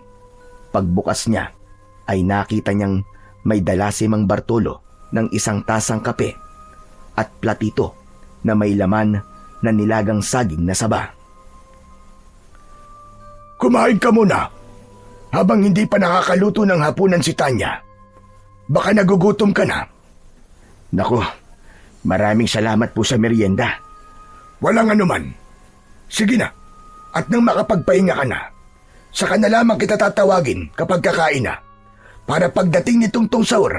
Pagbukas niya, ay nakita niyang may dala si Mang Bartolo ng isang tasang kape at platito na may laman na nilagang saging na saba. Kumain ka muna habang hindi pa nakakaluto ng hapunan si Tanya. Baka nagugutom ka na. Naku, maraming salamat po sa merienda. Walang anuman. Sige na, at nang makapagpahinga ka na, saka na lamang kita tatawagin kapag kakain na, para pagdating ni Tungtong Saur,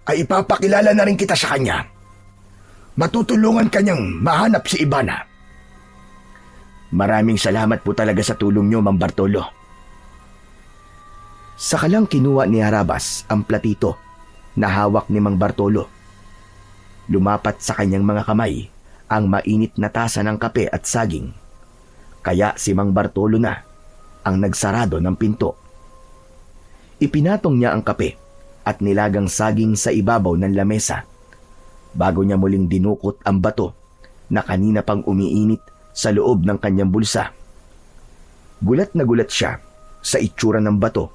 ay ipapakilala na rin kita sa kanya. Matutulungan kanyang mahanap si Ivana. Maraming salamat po talaga sa tulong niyo, Mang Bartolo. Sakalang kinuha ni Harabas ang platito na hawak ni Mang Bartolo. Lumapat sa kanyang mga kamay ang mainit na tasa ng kape at saging. Kaya si Mang Bartolo na ang nagsarado ng pinto. Ipinatong niya ang kape at nilagang saging sa ibabaw ng lamesa bago niya muling dinukot ang bato na kanina pang umiinit sa loob ng kanyang bulsa. Gulat na gulat siya sa itsura ng bato.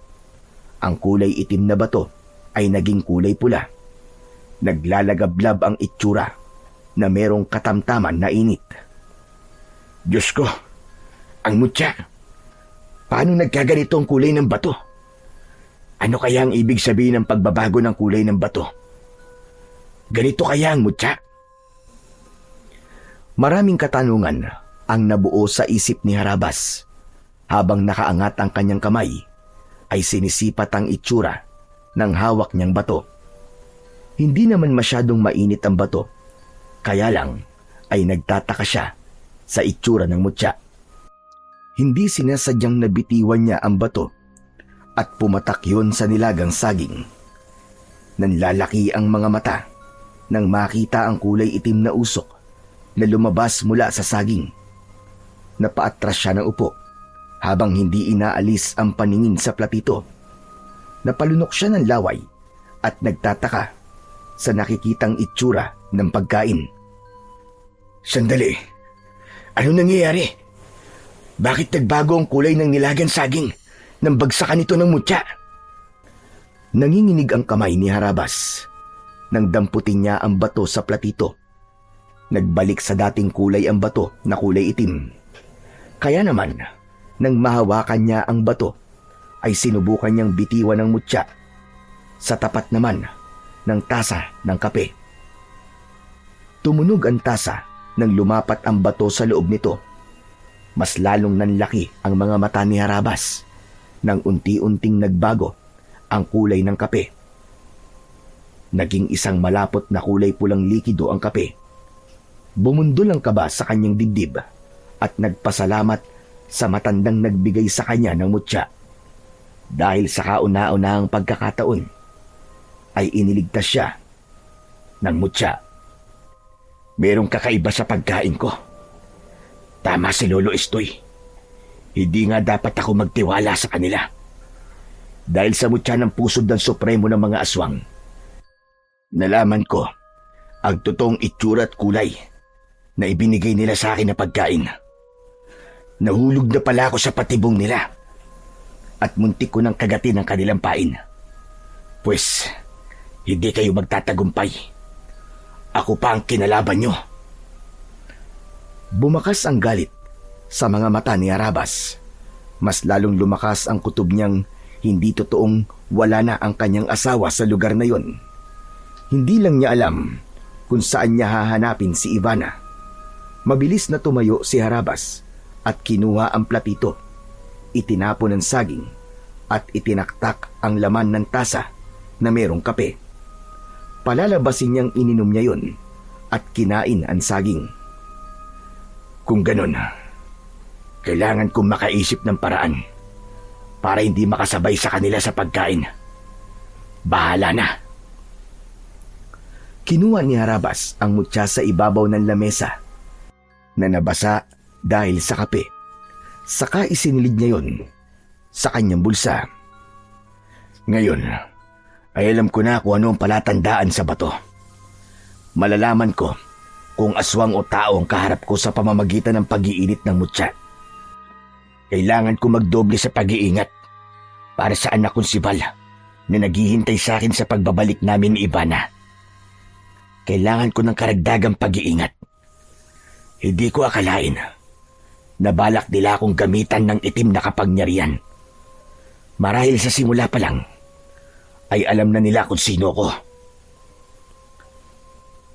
Ang kulay itim na bato ay naging kulay pula. Naglalagablab ang itsura na merong katamtaman na init. Diyos ko, ang mutya. Paano nagkaganito ang kulay ng bato? Ano kaya ang ibig sabihin ng pagbabago ng kulay ng bato? Ganito kaya ang mutya? Maraming katanungan ang nabuo sa isip ni Harabas. Habang nakaangat ang kanyang kamay, ay sinisipat ang itsura ng hawak niyang bato. Hindi naman masyadong mainit ang bato, kaya lang ay nagtataka siya sa itsura ng mutya. Hindi sinasadyang nabitiwan niya ang bato at pumatak yun sa nilagang saging. Nanlalaki ang mga mata nang makita ang kulay itim na usok na lumabas mula sa saging. Napaatras siya ng upo habang hindi inaalis ang paningin sa platito. Napalunok siya ng laway at nagtataka sa nakikitang itsura ng pagkain. Sandali, ano nangyayari? Bakit nagbago ang kulay ng nilagang saging nang bagsakan ito ng mutya? Nanginginig ang kamay ni Harabas nang damputin niya ang bato sa platito. Nagbalik sa dating kulay ang bato na kulay itim. Kaya naman, nang mahawakan niya ang bato, ay sinubukan niyang bitiwan ng mutya sa tapat naman ng tasa ng kape. Tumunog ang tasa nang lumapat ang bato sa loob nito. Mas lalong nanlaki ang mga mata ni Harabas nang unti-unting nagbago ang kulay ng kape. Naging isang malapot na kulay pulang likido ang kape. Bumundol ang kaba sa kanyang dibdib at nagpasalamat sa matandang nagbigay sa kanya ng mutya. Dahil sa kauna-unahang pagkakataon, ay iniligtas siya ng mutya. Merong kakaiba sa pagkain ko. Tama si Lolo Estoy. Hindi nga dapat ako magtiwala sa kanila. Dahil sa mutya ng pusod ng Supremo ng mga aswang, nalaman ko ang totoong itsura at kulay na ibinigay nila sa akin na pagkain. Nahulog na pala ako sa patibong nila at muntik ko ng kagatin ang kanilang pain. Pues, hindi kayo magtatagumpay. Ako pa ang kinalaban nyo. Bumakas ang galit sa mga mata ni Harabas. Mas lalong lumakas ang kutob niyang hindi totoong wala na ang kanyang asawa sa lugar na yon. Hindi lang niya alam kung saan niya hahanapin si Ivana. Mabilis na tumayo si Harabas at kinuha ang platito. Itinapon ang saging at itinaktak ang laman ng tasa na merong kape. Palalabasin niyang ininom niya yon at kinain ang saging. Kung ganun, kailangan kong makaisip ng paraan para hindi makasabay sa kanila sa pagkain. Bahala na. Kinuha ni Harabas ang mutya sa ibabaw ng lamesa na nabasa dahil sa kape. Saka isinilid niya yon sa kanyang bulsa. Ngayon, ay alam ko na kung ano ang palatandaan sa bato. Malalaman ko kung aswang o tao ang kaharap ko sa pamamagitan ng pag-iinit ng mutya. Kailangan ko magdoble sa pag-iingat para sa anak kong si Val na naghihintay sa akin sa pagbabalik namin ni Ivana. Kailangan ko ng karagdagang pag-iingat. Hindi ko akalain na balak nila akong gamitan ng itim na kapangyarihan. Marahil sa simula pa lang, ay alam na nila kung sino ko.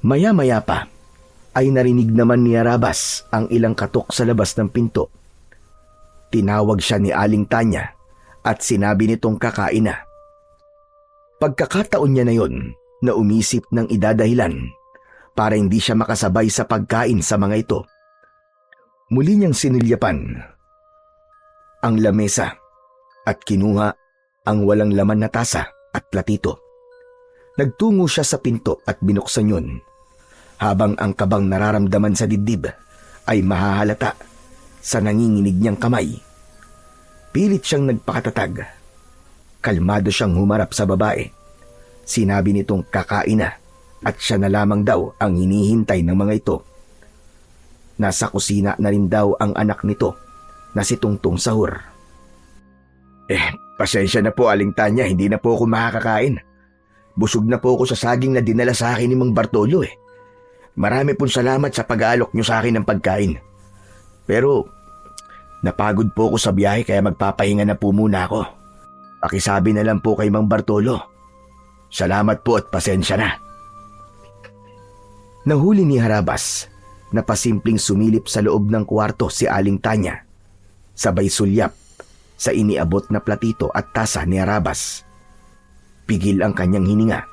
Maya-maya pa ay narinig naman ni Harabas ang ilang katok sa labas ng pinto. Tinawag siya ni Aling Tanya at sinabi nitong kakain na. Pagkakataon niya na yon na umisip ng idadahilan para hindi siya makasabay sa pagkain sa mga ito. Muli niyang sinilyapan ang lamesa at kinuha ang walang laman na tasa at platito. Nagtungo siya sa pinto at binuksan yun, habang ang kabang nararamdaman sa dibdib ay mahahalata sa nanginginig niyang kamay. Pilit siyang nagpakatatag. Kalmado siyang humarap sa babae. Sinabi nitong kakain na at siya na lamang daw ang hinihintay ng mga ito. Nasa kusina na rin daw ang anak nito na si Tungtong Sahur. Pasensya na po, Aling Tanya, hindi na po ako makakakain. Busog na po ako sa saging na dinala sa akin ni Mang Bartolo Marami pong salamat sa pag-aalok niyo sa akin ng pagkain. Pero napagod po ako sa biyahe kaya magpapahinga na po muna ako. Pakisabi na lang po kay Mang Bartolo. Salamat po at pasensya na. Nahuli ni Harabas na pasimpleng sumilip sa loob ng kwarto si Aling Tanya. Sabay sulyap sa iniabot na platito at tasa ni Harabas. Pigil ang kanyang hininga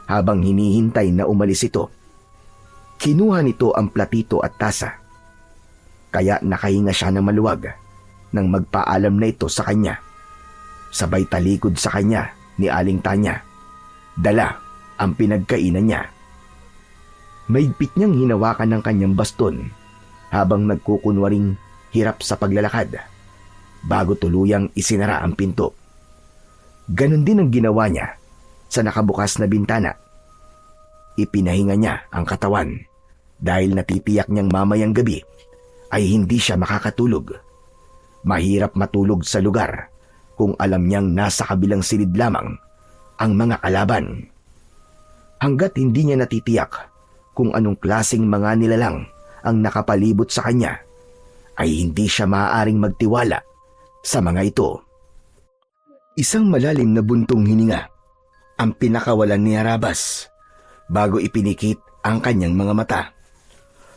habang hinihintay na umalis ito. Kinuha nito ang platito at tasa. Kaya nakahinga siya ng maluwag nang magpaalam na ito sa kanya. Sabay talikod sa kanya ni Aling Tanya. Dala ang pinagkainan niya. Maigpit niyang hinawakan ng kanyang baston habang nagkukunwaring hirap sa paglalakad bago tuluyang isinara ang pinto. Ganon din ang ginawa niya sa nakabukas na bintana. Ipinahinga niya ang katawan dahil natitiyak niyang mamayang gabi ay hindi siya makakatulog. Mahirap matulog sa lugar kung alam niyang nasa kabilang silid lamang ang mga kalaban. Hanggat hindi niya natitiyak kung anong klaseng mga nilalang ang nakapalibot sa kanya, ay hindi siya maaaring magtiwala sa mga ito. Isang malalim na buntong hininga ang pinakawalan ni Harabas bago ipinikit ang kanyang mga mata,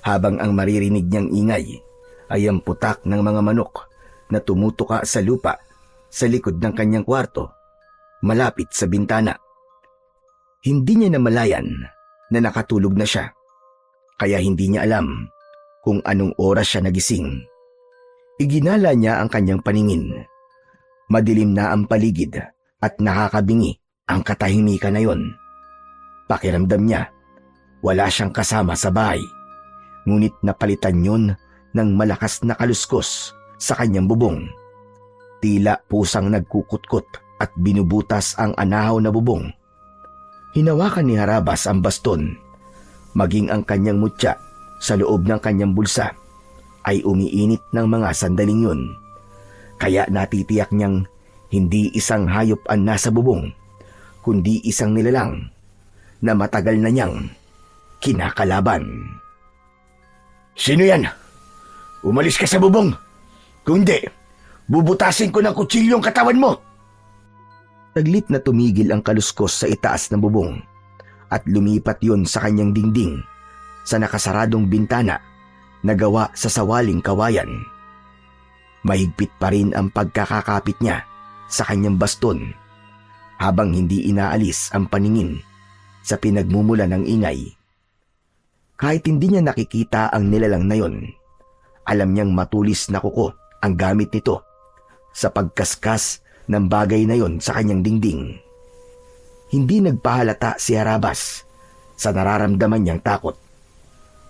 habang ang maririnig niyang ingay ay ang putak ng mga manok na tumutuka sa lupa sa likod ng kanyang kwarto, malapit sa bintana. Hindi niya namalayan na nakatulog na siya, kaya hindi niya alam kung anong oras siya nagising. Iginala niya ang kanyang paningin. Madilim na ang paligid at nakakabingi ang katahimikan na yon. Pakiramdam niya, wala siyang kasama sa bahay, ngunit napalitan yun ng malakas na kaluskos sa kanyang bubong. Tila pusang nagkukutkot at binubutas ang anahaw na bubong. Hinawakan ni Harabas ang baston, maging ang kanyang mutya sa loob ng kanyang bulsa ay umiinit ng mga sandaling yun. Kaya natitiyak niyang hindi isang hayop ang nasa bubong, kundi isang nilalang na matagal na niyang kinakalaban. Sino yan? Umalis ka sa bubong. Kung hindi, bubutasin ko ng kutsilyo ang katawan mo. Taglit na tumigil ang kaluskos sa itaas ng bubong at lumipat yon sa kanyang dingding sa nakasaradong bintana na gawa sa sawaling kawayan. Mahigpit pa rin ang pagkakakapit niya sa kanyang baston habang hindi inaalis ang paningin sa pinagmumula ng ingay. Kahit hindi niya nakikita ang nilalang na yon, alam niyang matulis na kuko ang gamit nito sa pagkaskas ng bagay na yon sa kanyang dingding. Hindi nagpahalata si Harabas sa nararamdaman niyang takot.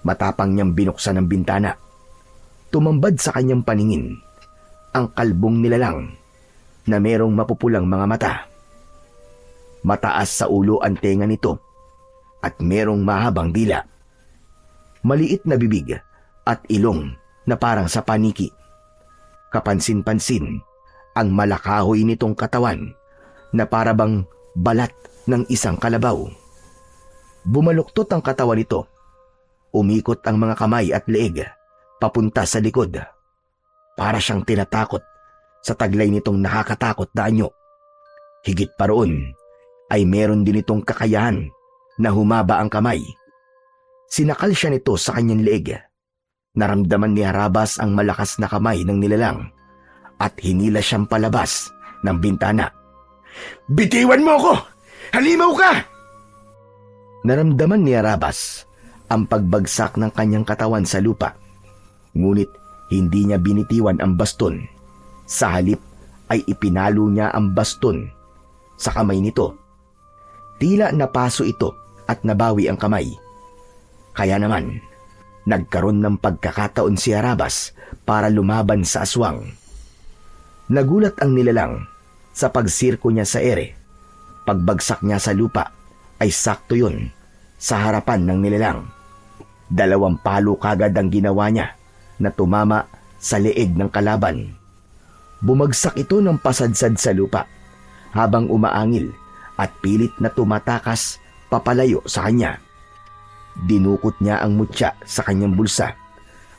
Matapang niyang binuksan ang bintana. Tumambad sa kanyang paningin ang kalbong nilalang na merong mapupulang mga mata. Mataas sa ulo ang tenga nito at merong mahabang dila. Maliit na bibig at ilong na parang sa paniki. Kapansin-pansin ang malakahoy nitong katawan na parabang balat ng isang kalabaw. Bumaluktot ang katawan nito. Umikot ang mga kamay at leeg papunta sa likod. Para siyang tinatakot sa taglay nitong nakakatakot na anyo. Higit pa roon ay meron din itong kakayahan na humaba ang kamay. Sinakal siya nito sa kanyang leeg. Naramdaman ni Harabas ang malakas na kamay ng nilalang at hinila siyang palabas ng bintana. Bitiwan mo ako! Halimaw ka! Naramdaman ni Harabas ang pagbagsak ng kanyang katawan sa lupa. Ngunit hindi niya binitiwan ang baston. Sa halip ay ipinalo niya ang baston sa kamay nito. Tila napaso ito at nabawi ang kamay. Kaya naman, nagkaroon ng pagkakataon si Harabas para lumaban sa aswang. Nagulat ang nilalang sa pagsirko niya sa ere. Pagbagsak niya sa lupa ay sakto yun sa harapan ng nilalang. 2 palo kagad ang ginawa niya na tumama sa leeg ng kalaban. Bumagsak ito ng pasadsad sa lupa habang umaangil at pilit na tumatakas papalayo sa kanya. Dinukot niya ang mutya sa kanyang bulsa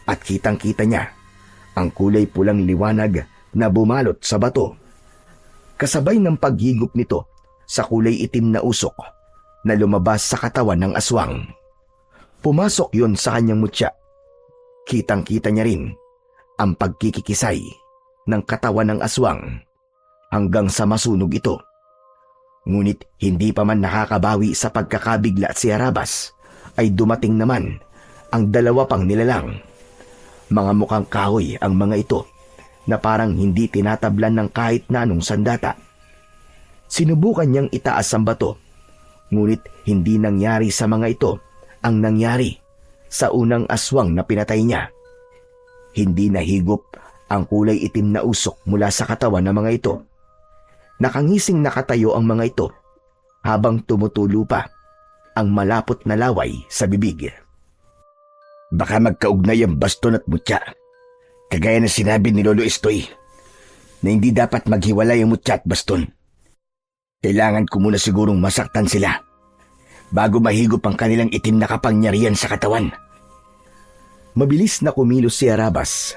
at kitang-kita niya ang kulay pulang liwanag na bumalot sa bato. Kasabay ng paghigop nito sa kulay itim na usok na lumabas sa katawan ng aswang. Pumasok yon sa kanyang mutya. Kitang-kita niya rin ang pagkikikisay ng katawan ng aswang hanggang sa masunog ito. Ngunit hindi pa man nakakabawi sa pagkakabigla si Harabas ay dumating naman ang 2 pang nilalang. Mga mukhang kahoy ang mga ito na parang hindi tinatablan ng kahit na anong sandata. Sinubukan niyang itaas ang bato, ngunit hindi nangyari sa mga ito ang nangyari sa unang aswang na pinatay niya. Hindi nahigop ang kulay itim na usok mula sa katawan ng mga ito. Nakangising nakatayo ang mga ito habang tumutulo pa ang malapot na laway sa bibig. Baka magkaugnay ang baston at mutya. Kagaya na sinabi ni Lolo Estoy na hindi dapat maghiwalay ang mutya at baston. Kailangan ko muna sigurong masaktan sila bago mahigop ang kanilang itim na kapangyarihan sa katawan. Mabilis na kumilos si Harabas.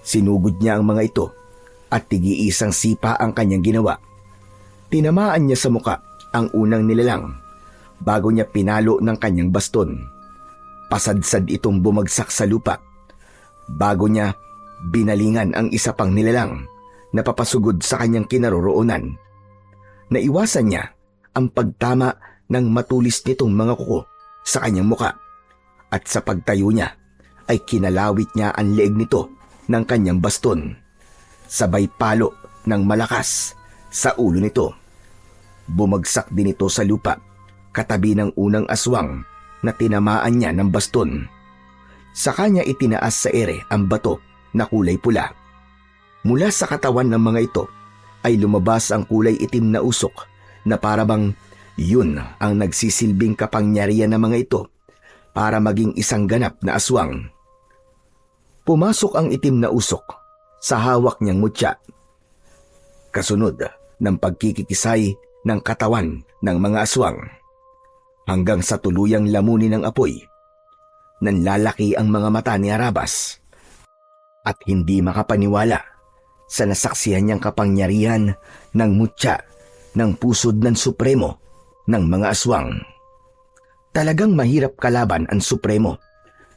Sinugod niya ang mga ito at tigi-isang sipa ang kanyang ginawa. Tinamaan niya sa muka ang unang nilalang bago niya pinalo ng kanyang baston. Pasadsad itong bumagsak sa lupa bago niya binalingan ang isa pang nilalang na papasugod sa kanyang kinaroroonan. Naiwasan niya ang pagtama ng matulis nitong mga kuko sa kanyang muka at sa pagtayo niya ay kinalawit niya ang leeg nito ng kanyang baston. Sabay palo ng malakas sa ulo nito. Bumagsak din ito sa lupa katabi ng unang aswang na tinamaan niya ng baston. Sa kanya itinaas sa ere ang bato na kulay pula. Mula sa katawan ng mga ito ay lumabas ang kulay itim na usok na parabang yun ang nagsisilbing kapangyarihan ng mga ito para maging isang ganap na aswang. Pumasok ang itim na usok sa hawak niyang mutya. Kasunod ng pagkikikisay ng katawan ng mga aswang hanggang sa tuluyang lamunin ng apoy. Nanlalaki ang mga mata ni Harabas at hindi makapaniwala sa nasaksihan niyang kapangyarihan ng mutya ng pusod ng supremo ng mga aswang. Talagang mahirap kalaban ang supremo,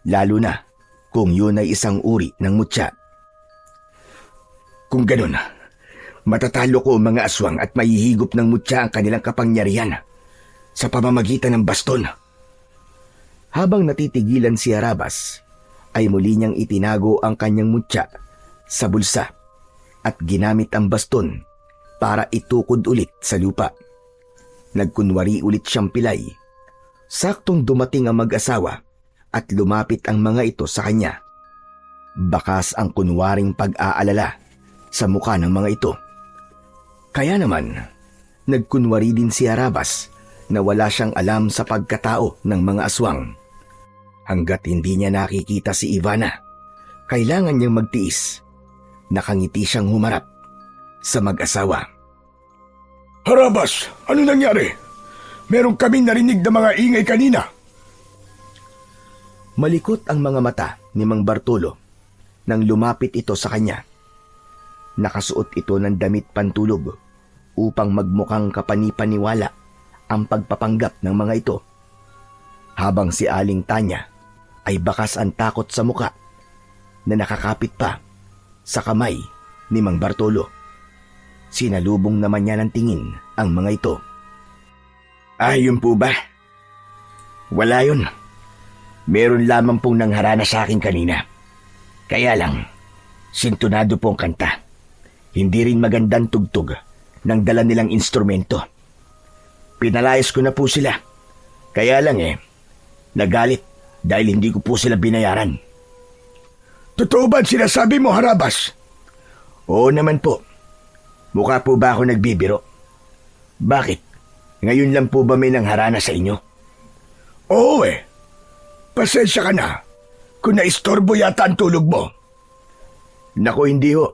lalo na kung yun ay isang uri ng mutya. Kung ganun, matatalo ko ang mga aswang at mahihigop ng mutya ang kanilang kapangyarihan sa pamamagitan ng baston. Habang natitigilan si Harabas, ay muli niyang itinago ang kanyang mutya sa bulsa at ginamit ang baston para itukod ulit sa lupa. Nagkunwari ulit siyang pilay. Saktong dumating ang mag-asawa at lumapit ang mga ito sa kanya. Bakas ang kunwaring pag-aalala sa mukha ng mga ito. Kaya naman, nagkunwari din si Harabas na wala siyang alam sa pagkatao ng mga aswang. Hanggat hindi niya nakikita si Ivana, kailangan niyang magtiis. Nakangiti siyang humarap sa mag-asawa. Harabas, ano nangyari? Meron kaming narinig na mga ingay kanina. Malikot ang mga mata ni Mang Bartolo nang lumapit ito sa kanya. Nakasuot ito ng damit pantulog upang magmukhang kapanipaniwala ang pagpapanggap ng mga ito. Habang si Aling Tanya ay bakas ang takot sa muka na nakakapit pa sa kamay ni Mang Bartolo. Sinalubong naman niya ng tingin ang mga ito. Yun po ba? Wala yun. Meron lamang pong nangharana sa akin kanina. Kaya lang, sintonado po ang kanta. Hindi rin magandang tugtog ng dala nilang instrumento. Pinalayas ko na po sila. Kaya lang nagalit dahil hindi ko po sila binayaran. Totoo ba ang sinasabi mo, Harabas? Oo naman po. Mukha po ba ako nagbibiro? Bakit? Ngayon lang po ba may nangharana sa inyo? Oo Pasensya ka na kung naistorbo yata ang tulog mo. Naku, hindi ho.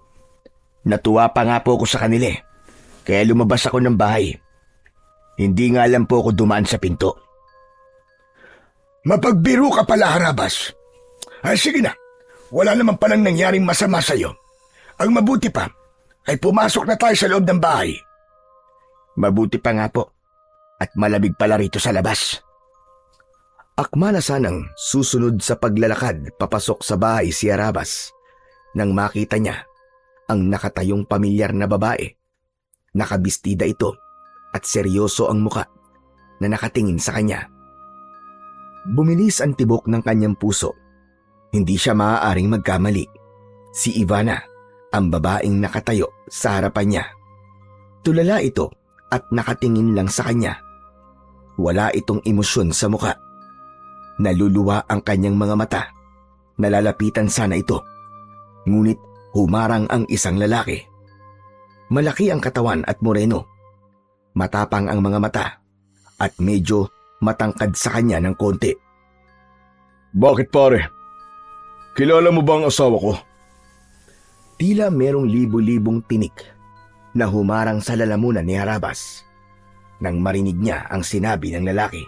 Natuwa pa nga po ako sa kanila kaya lumabas ako ng bahay. Hindi nga lang po ako dumaan sa pinto. Mapagbiro ka pala, Harabas. Sige na, wala naman palang nangyaring masama sa'yo. Ang mabuti pa ay pumasok na tayo sa loob ng bahay. Mabuti pa nga po. At malamig pala rito sa labas. Akma na sanang susunod sa paglalakad papasok sa bahay si Harabas nang makita niya ang nakatayong pamilyar na babae. Nakabistida ito at seryoso ang muka na nakatingin sa kanya. Bumilis ang tibok ng kanyang puso. Hindi siya maaaring magkamali. Si Ivana, ang babaeng nakatayo sa harapan niya. Tulala ito at nakatingin lang sa kanya. Wala itong emosyon sa muka. Naluluwa ang kanyang mga mata. Nalalapitan sana ito. Ngunit humarang ang isang lalaki. Malaki ang katawan at moreno. Matapang ang mga mata at medyo matangkad sa kanya ng konti. Bakit pare? Kilala mo ba ang asawa ko? Tila merong libo-libong tinik na humarang sa lalamunan ni Harabas nang marinig niya ang sinabi ng lalaki.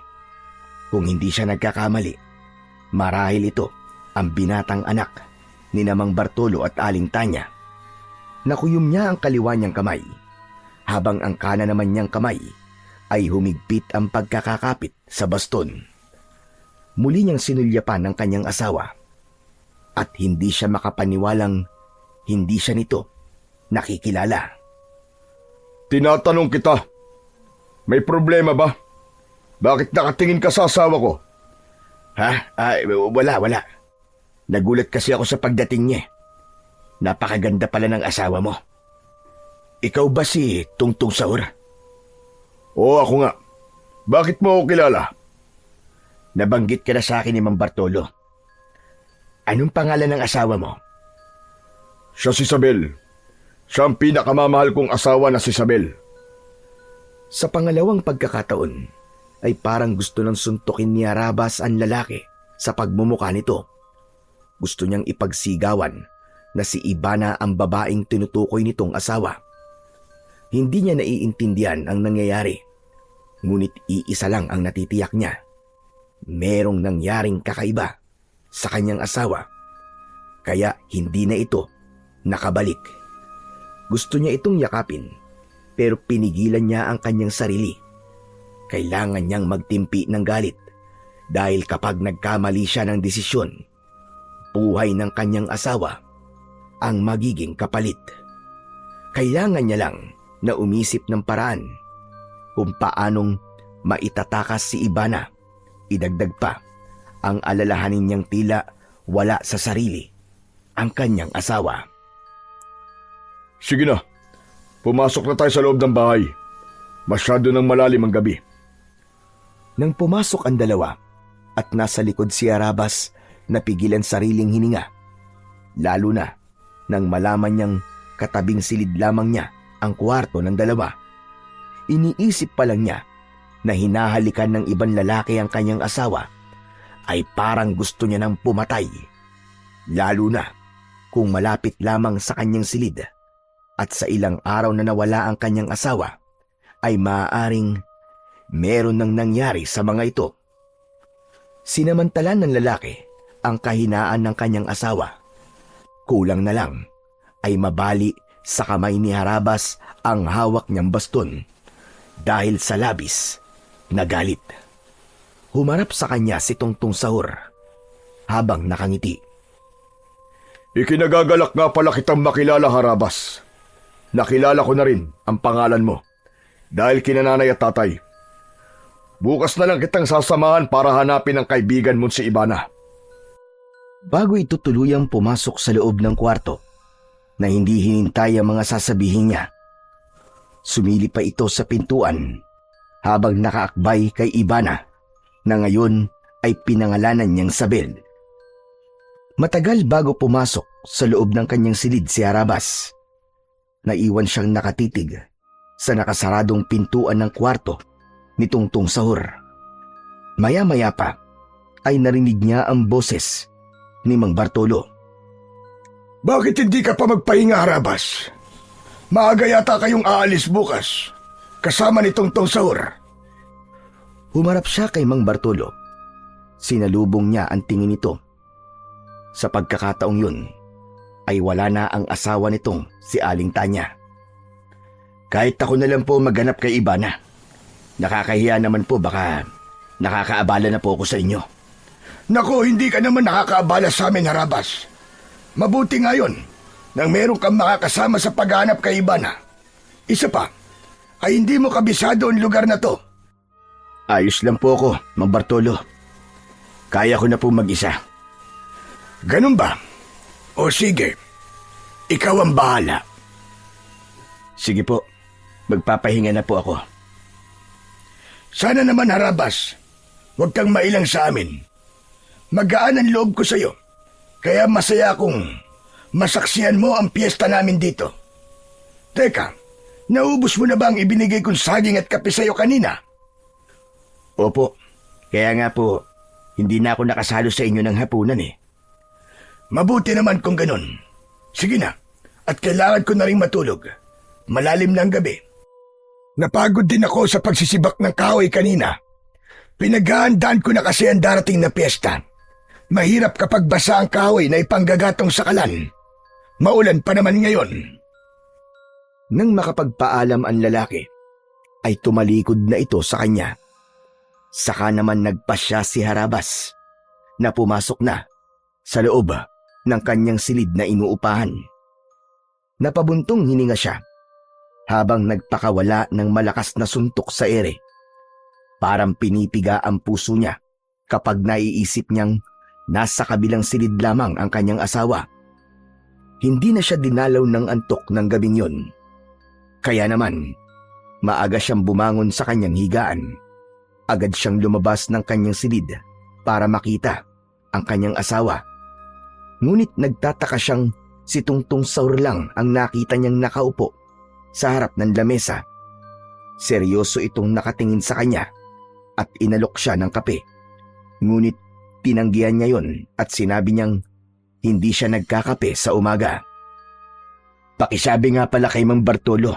Kung hindi siya nagkakamali, marahil ito ang binatang anak ni Mang Bartolo at Aling Tanya. Nakuyom niya ang kaliwa niyang kamay, habang ang kanan naman niyang kamay ay humigpit ang pagkakakapit sa baston. Muli niyang sinulyapan ng kanyang asawa at hindi siya makapaniwalang hindi siya nito nakikilala. Tinatanong kita, may problema ba? Bakit nakatingin ka sa asawa ko? Wala. Nagulat kasi ako sa pagdating niya. Napakaganda pala ng asawa mo. Ikaw ba si Tungtong Sahur? Oo, ako nga. Bakit mo ako kilala? Nabanggit ka na sa akin ni Mang Bartolo. Anong pangalan ng asawa mo? Siya si Isabel. Siya ang pinakamamahal kong asawa na si Isabel. Sa pangalawang pagkakataon, ay parang gusto nang suntukin ni Harabas ang lalaki sa pagmumukha nito. Gusto niyang ipagsigawan na si Ivana ang babaeng tinutukoy nitong asawa. Hindi niya naiintindihan ang nangyayari, ngunit iisa lang ang natitiyak niya. Merong nangyaring kakaiba sa kanyang asawa, kaya hindi na ito nakabalik. Gusto niya itong yakapin, pero pinigilan niya ang kanyang sarili. Kailangan niyang magtimpi ng galit dahil kapag nagkamali siya ng desisyon, buhay ng kanyang asawa ang magiging kapalit. Kailangan niya lang na umisip ng paraan kung paanong maitatakas si Ivana. Idagdag pa ang alalahanin niyang tila wala sa sarili ang kanyang asawa. Sige na, pumasok na tayo sa loob ng bahay. Masyado nang malalim ang gabi. Nang pumasok ang dalawa at nasa likod si Arabas, napigilan sariling hininga. Lalo na nang malaman niyang katabing silid lamang niya ang kwarto ng dalawa. Iniisip pa lang niya na hinahalikan ng ibang lalaki ang kanyang asawa ay parang gusto niya nang pumatay. Lalo na kung malapit lamang sa kanyang silid at sa ilang araw na nawala ang kanyang asawa ay maaaring meron nang nangyari sa mga ito. Sinamantalan ng lalaki ang kahinaan ng kanyang asawa. Kulang na lang ay mabali sa kamay ni Harabas ang hawak niyang baston dahil sa labis na galit. Humarap sa kanya si Tungtong Sahur habang nakangiti. Ikinagagalak nga pala kitang makilala, Harabas. Nakilala ko na rin ang pangalan mo dahil kina nanay at tatay. Bukas na lang kitang sasamahan para hanapin ang kaibigan mo si Ivana. Bago ito tuluyang pumasok sa loob ng kwarto na hindi hinintay ang mga sasabihin niya, sumili pa ito sa pintuan habang nakaakbay kay Ivana na ngayon ay pinangalanan niyang Sabel. Matagal bago pumasok sa loob ng kanyang silid si Harabas, naiwan siyang nakatitig sa nakasaradong pintuan ng kwarto ni Tungtong Sahur. Maya-maya pa ay narinig niya ang boses ni Mang Bartolo. Bakit hindi ka pa magpahinga, Harabas? Maaga yata kayong aalis bukas kasama ni Tungtong Sahur. Humarap siya kay Mang Bartolo. Sinalubong niya ang tingin nito. Sa pagkakataong yun ay wala na ang asawa nitong si Aling Tanya. Kahit ako na lang po maghanap kay Ivana. Nakakahiya naman po, baka nakakaabala na po ako sa inyo. Naku, hindi ka naman nakakaabala sa amin, Harabas. Mabuti nga yun nang meron kang makakasama sa paghanap kay Ivana. Isa pa, ay hindi mo kabisado ang lugar na to. Ayos lang po ako, Mang Bartolo. Kaya ko na po mag-isa. Ganun ba? O sige, ikaw ang bahala. Sige po, magpapahinga na po ako. Sana naman, Harabas, huwag kang mailang sa amin. Magaan ang loob ko sa'yo, kaya masaya akong masaksihan mo ang piyesta namin dito. Teka, naubos mo na ba ang ibinigay kong saging at kape sa'yo kanina? Opo, kaya nga po, hindi na ako nakasalo sa inyo ng hapunan eh. Mabuti naman kung ganun. Sige na, at kailangan ko na rin matulog. Malalim na ang gabi. Napagod din ako sa pagsisibak ng kahoy kanina. Pinaghahandaan ko na kasi ang darating na piyesta. Mahirap kapag basa ang kahoy na ipanggagatong sa kalan. Maulan pa naman ngayon. Nang makapagpaalam ang lalaki, ay tumalikod na ito sa kanya. Saka naman nagpasya si Harabas na pumasok na sa loob ng kanyang silid na inuupahan. Napabuntong hininga siya habang nagpakawala ng malakas na suntok sa ere. Parang pinipiga ang puso niya kapag naiisip niyang nasa kabilang silid lamang ang kanyang asawa. Hindi na siya dinalaw ng antok ng gabing yun. Kaya naman, maaga siyang bumangon sa kanyang higaan. Agad siyang lumabas ng kanyang silid para makita ang kanyang asawa. Ngunit nagtataka siyang si Tungtong Sahur lang ang nakita niyang nakaupo sa harap ng lamesa. Seryoso itong nakatingin sa kanya at inalok siya ng kape. Ngunit tinanggihan niya yon at sinabi niyang hindi siya nagkakape sa umaga. Pakisabi nga pala kay Mang Bartolo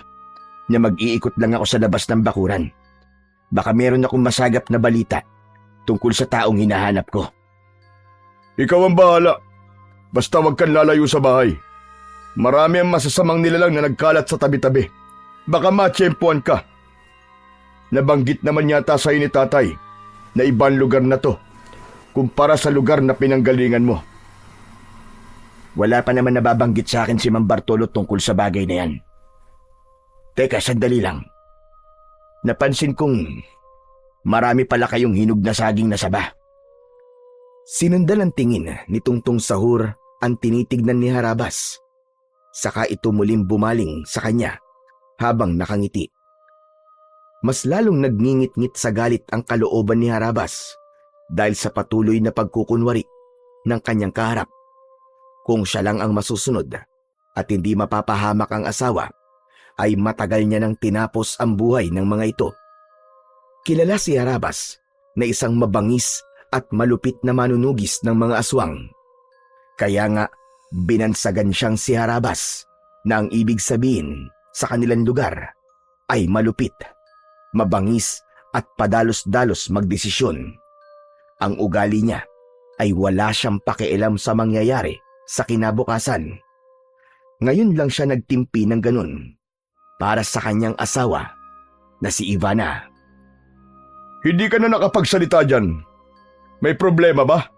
na mag-iikot lang ako sa labas ng bakuran. Baka meron akong masagap na balita tungkol sa taong hinahanap ko. Ikaw ang bahala. Basta wag kang lalayo sa bahay. Marami ang masasamang nilalang na nagkalat sa tabi-tabi. Baka matsyempuan ka. Nabanggit naman yata sa'yo ni tatay na ibang lugar na to kumpara sa lugar na pinanggalingan mo. Wala pa naman nababanggit sa akin si Mang Bartolo tungkol sa bagay na yan. Teka, sandali lang. Napansin kong marami pala kayong hinog na saging na saba. Sinundan ang tingin ni Tungtong Sahur ang tinitignan ni Harabas. Saka ito muling bumaling sa kanya habang nakangiti. Mas lalong nagngingit-ngit sa galit ang kalooban ni Harabas dahil sa patuloy na pagkukunwari ng kanyang kaharap. Kung siya lang ang masusunod at hindi mapapahamak ang asawa, ay matagal niya nang tinapos ang buhay ng mga ito. Kilala si Harabas na isang mabangis at malupit na manunugis ng mga aswang. Kaya nga, binansagan siyang si Harabas na ang ibig sabihin sa kanilang lugar ay malupit, mabangis at padalos-dalos magdesisyon. Ang ugali niya ay wala siyang pakialam sa mangyayari sa kinabukasan. Ngayon lang siya nagtimpi ng ganun para sa kanyang asawa na si Ivana. Hindi ka na nakapagsalita dyan. May problema ba?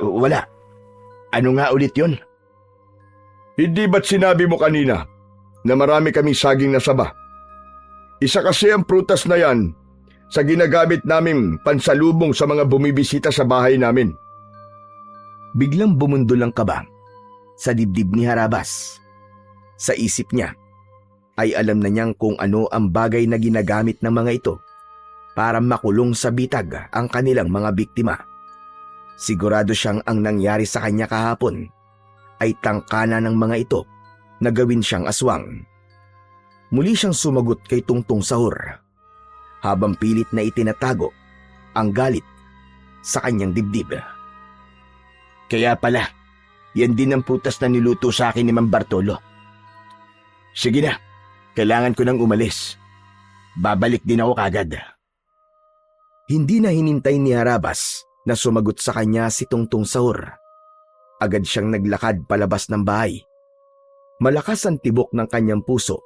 Wala. Ano nga ulit yun? Hindi ba't sinabi mo kanina na marami kaming saging na saba? Isa kasi ang prutas na yan sa ginagamit naming pansalubong sa mga bumibisita sa bahay namin. Biglang bumundol ang kaba sa dibdib ni Harabas. Sa isip niya ay alam na niyang kung ano ang bagay na ginagamit ng mga ito para makulong sa bitag ang kanilang mga biktima. Sigurado siyang ang nangyari sa kanya kahapon ay tangkana ng mga ito na gawin siyang aswang. Muli siyang sumagot kay Tungtong Sahur habang pilit na itinatago ang galit sa kanyang dibdib. Kaya pala, yan din ang prutas na niluto sa akin ni Mang Bartolo. Sige na, kailangan ko nang umalis. Babalik din ako kagad. Hindi na hinintay ni Harabas na sumagot sa kanya si Tungtong Sahur. Agad siyang naglakad palabas ng bahay. Malakas ang tibok ng kanyang puso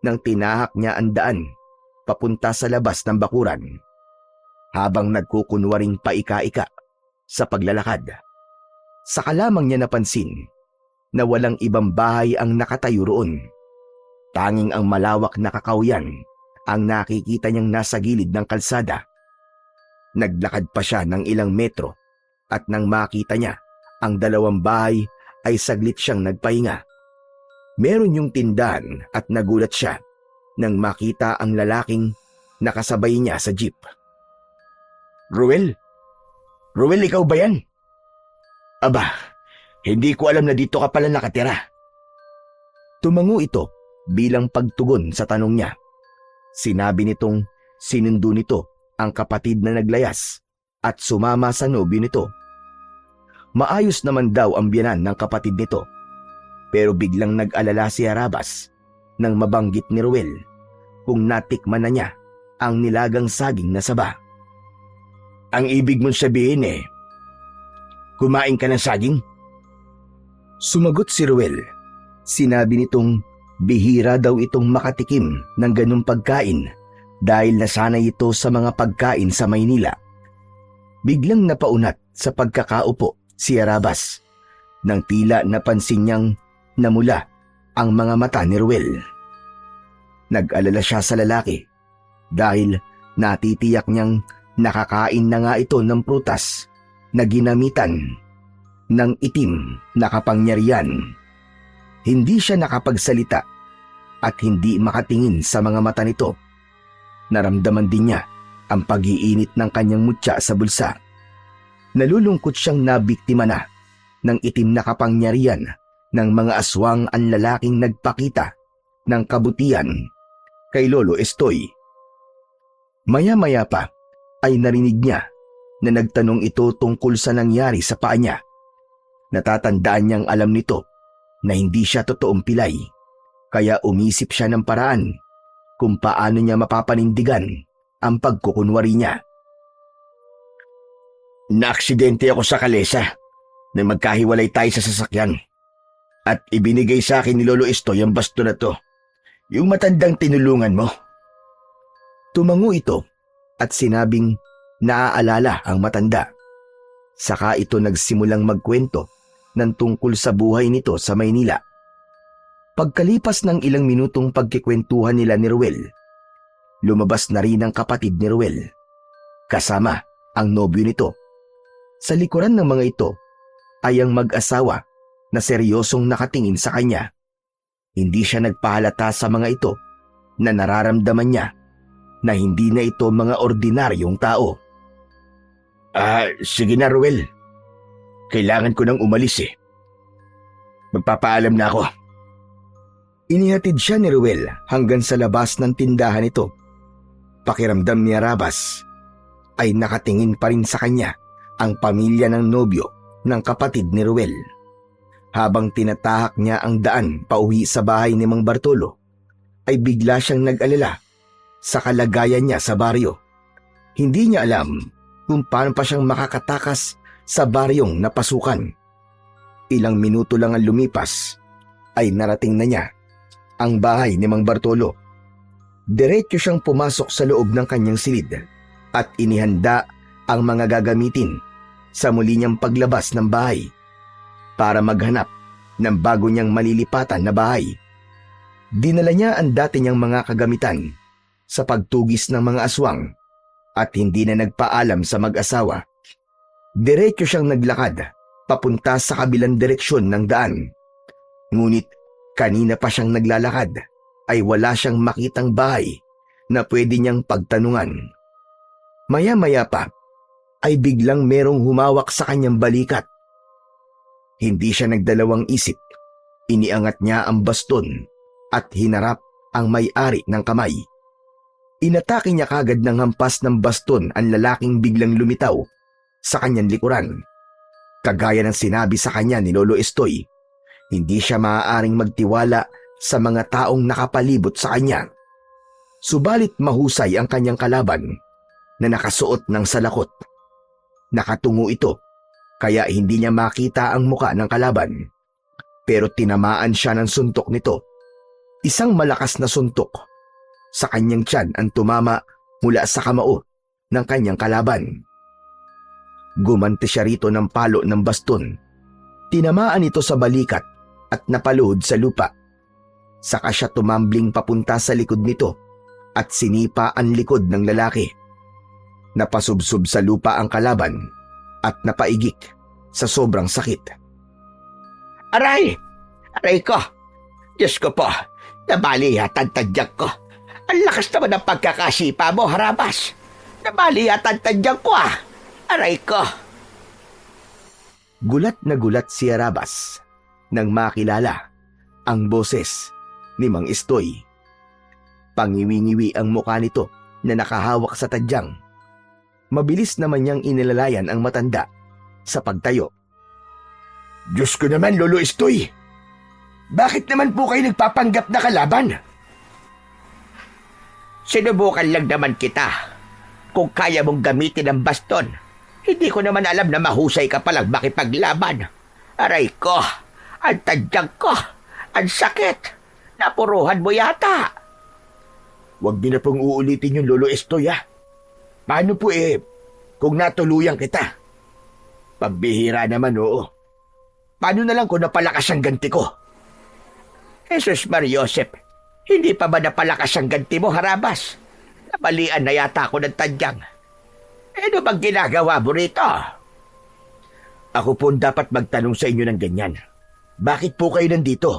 nang tinahak niya ang daan papunta sa labas ng bakuran habang nagkukunwaring paika-ika sa paglalakad. Saka lamang niya napansin na walang ibang bahay ang nakatayo roon. Tanging ang malawak na kakawyan ang nakikita niyang nasa gilid ng kalsada. Naglakad pa siya ng ilang metro at nang makita niya ang dalawang bahay ay saglit siyang nagpahinga. Meron yung tindahan at nagulat siya nang makita ang lalaking nakasabay niya sa jeep. Ruel? Ruel, ikaw ba yan? Aba, hindi ko alam na dito ka pala nakatira. Tumango ito bilang pagtugon sa tanong niya. Sinabi nitong sinundo nito ang kapatid na naglayas at sumama sa nobyo nito. Maayos naman daw ang biyanan ng kapatid nito, pero biglang nag-alala si Harabas nang mabanggit ni Ruel kung natikman na niya ang nilagang saging na saba. Ang ibig mong sabihin kumain ka ng saging? Sumagot si Ruel. Sinabi nitong bihira daw itong makatikim ng ganung pagkain dahil nasanay ito sa mga pagkain sa Maynila. Biglang napaunat sa pagkakaupo si Harabas nang tila napansin niyang namula ang mga mata ni Ruel. Nag-alala siya sa lalaki dahil natitiyak niyang nakakain na nga ito ng prutas na ginamitan ng itim na kapangyarihan. Hindi siya nakapagsalita at hindi makatingin sa mga mata nito. Naramdaman din niya ang pag-iinit ng kanyang mutya sa bulsa. Nalulungkot siyang nabiktima na ng itim na kapangyarihan ng mga aswang ang lalaking nagpakita ng kabutihan kay Lolo Estoy. Maya-maya pa ay narinig niya na nagtanong ito tungkol sa nangyari sa paa niya. Natatandaan niyang alam nito na hindi siya totoong pilay, kaya umisip siya ng paraan kung paano niya mapapanindigan ang pagkukunwari niya. Naaksidente ako sa kalesa nang magkahiwalay tayo sa sasakyan at ibinigay sa akin ni Lolo Estoy ang basto na to. Yung matandang tinulungan mo. Tumango ito at sinabing naaalala ang matanda. Saka ito nagsimulang magkwento ng tungkol sa buhay nito sa Maynila. Pagkalipas ng ilang minutong pagkikwentuhan nila ni Ruel, lumabas na rin ang kapatid ni Ruel, kasama ang nobyo nito. Sa likuran ng mga ito ay ang mag-asawa na seryosong nakatingin sa kanya. Hindi siya nagpahalata sa mga ito na nararamdaman niya na hindi na ito mga ordinaryong tao. Sige na Ruel. Kailangan ko nang umalis eh. Magpapaalam na ako. Inihatid siya ni Ruel hanggang sa labas ng tindahan ito. Pakiramdam ni Arabas ay nakatingin pa rin sa kanya ang pamilya ng nobyo ng kapatid ni Ruel. Habang tinatahak niya ang daan pauwi sa bahay ni Mang Bartolo, ay bigla siyang nag-alala sa kalagayan niya sa baryo. Hindi niya alam kung paano pa siyang makakatakas sa baryong napasukan. Ilang minuto lang ang lumipas ay narating na niya ang bahay ni Mang Bartolo. Diretso siyang pumasok sa loob ng kanyang silid at inihanda ang mga gagamitin sa muli niyang paglabas ng bahay para maghanap ng bago niyang malilipatan na bahay. Dinala niya ang dati niyang mga kagamitan sa pagtugis ng mga aswang at hindi na nagpaalam sa mag-asawa. Diretso siyang naglakad papunta sa kabilang direksyon ng daan. Ngunit kanina pa siyang naglalakad ay wala siyang makitang bahay na pwede niyang pagtanungan. Maya-maya pa ay biglang merong humawak sa kanyang balikat. Hindi siya nagdalawang isip. Iniangat niya ang baston at hinarap ang may-ari ng kamay. Inatake niya kagad ng hampas ng baston ang lalaking biglang lumitaw sa kanyang likuran. Kagaya ng sinabi sa kanya ni Lolo Estoy, hindi siya maaaring magtiwala sa mga taong nakapalibot sa kanya. Subalit mahusay ang kanyang kalaban na nakasuot ng salakot. Nakatungo ito kaya hindi niya makita ang muka ng kalaban. Pero tinamaan siya ng suntok nito. Isang malakas na suntok sa kanyang tiyan ang tumama mula sa kamao ng kanyang kalaban. Gumante siya rito ng palo ng baston. Tinamaan ito sa balikat at napaluhod sa lupa. Saka siya tumambling papunta sa likod nito at sinipa ang likod ng lalaki. Napasubsob sa lupa ang kalaban at napaigik sa sobrang sakit. Aray! Aray ko! Diyos ko po, nabali yata ang tadyak ko. Ang lakas naman ng pagkakasipa mo, Harabas. Nabali yata ang tadyak ko Aray ko! Gulat na gulat si Arabas nang makilala ang boses ni Mang Estoy. Pangiwi-ngiwi ang mukha nito na nakahawak sa tadyang. Mabilis naman niyang inilalayan ang matanda sa pagtayo. Diyos ko naman, Lolo Estoy. Bakit naman po kayo nagpapanggap na kalaban? Sinubukan lang naman kita. Kung kaya mong gamitin ang baston, hindi ko naman alam na mahusay ka palang makipaglaban. Aray ko! Ang tadyag ko! Ang sakit! Napuruhan mo yata! Huwag niyo na pong uulitin yung Lolo Estoy Paano po kung natuluyan kita? Pambihira naman, oo. Paano na lang kung napalakas ang ganti ko? Jesus Mariosep, hindi pa ba napalakas ang ganti mo, Harabas? Nabalian na yata ako ng tadyang. Ano bang ginagawa mo rito? Ako po dapat magtanong sa inyo ng ganyan. Bakit po kayo nandito?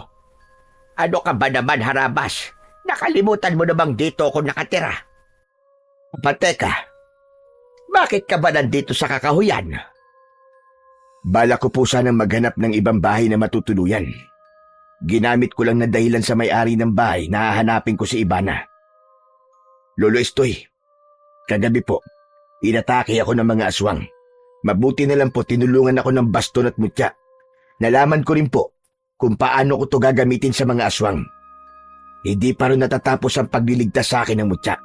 Ano ka ba naman, Harabas? Nakalimutan mo na bang dito ako nakatira? Pateka, bakit ka ba nandito sa kakahuyan? Bala ko po sanang maghanap ng ibang bahay na matutuluyan. Ginamit ko lang na dahilan sa may-ari ng bahay na hahanapin ko si Ibana. Lolo Estoy, kagabi po, inatake ako ng mga aswang. Mabuti na lang po tinulungan ako ng baston at mutya. Nalaman ko rin po kung paano ko to gagamitin sa mga aswang. Hindi pa rin natatapos ang pagliligtas sa akin ng mutya.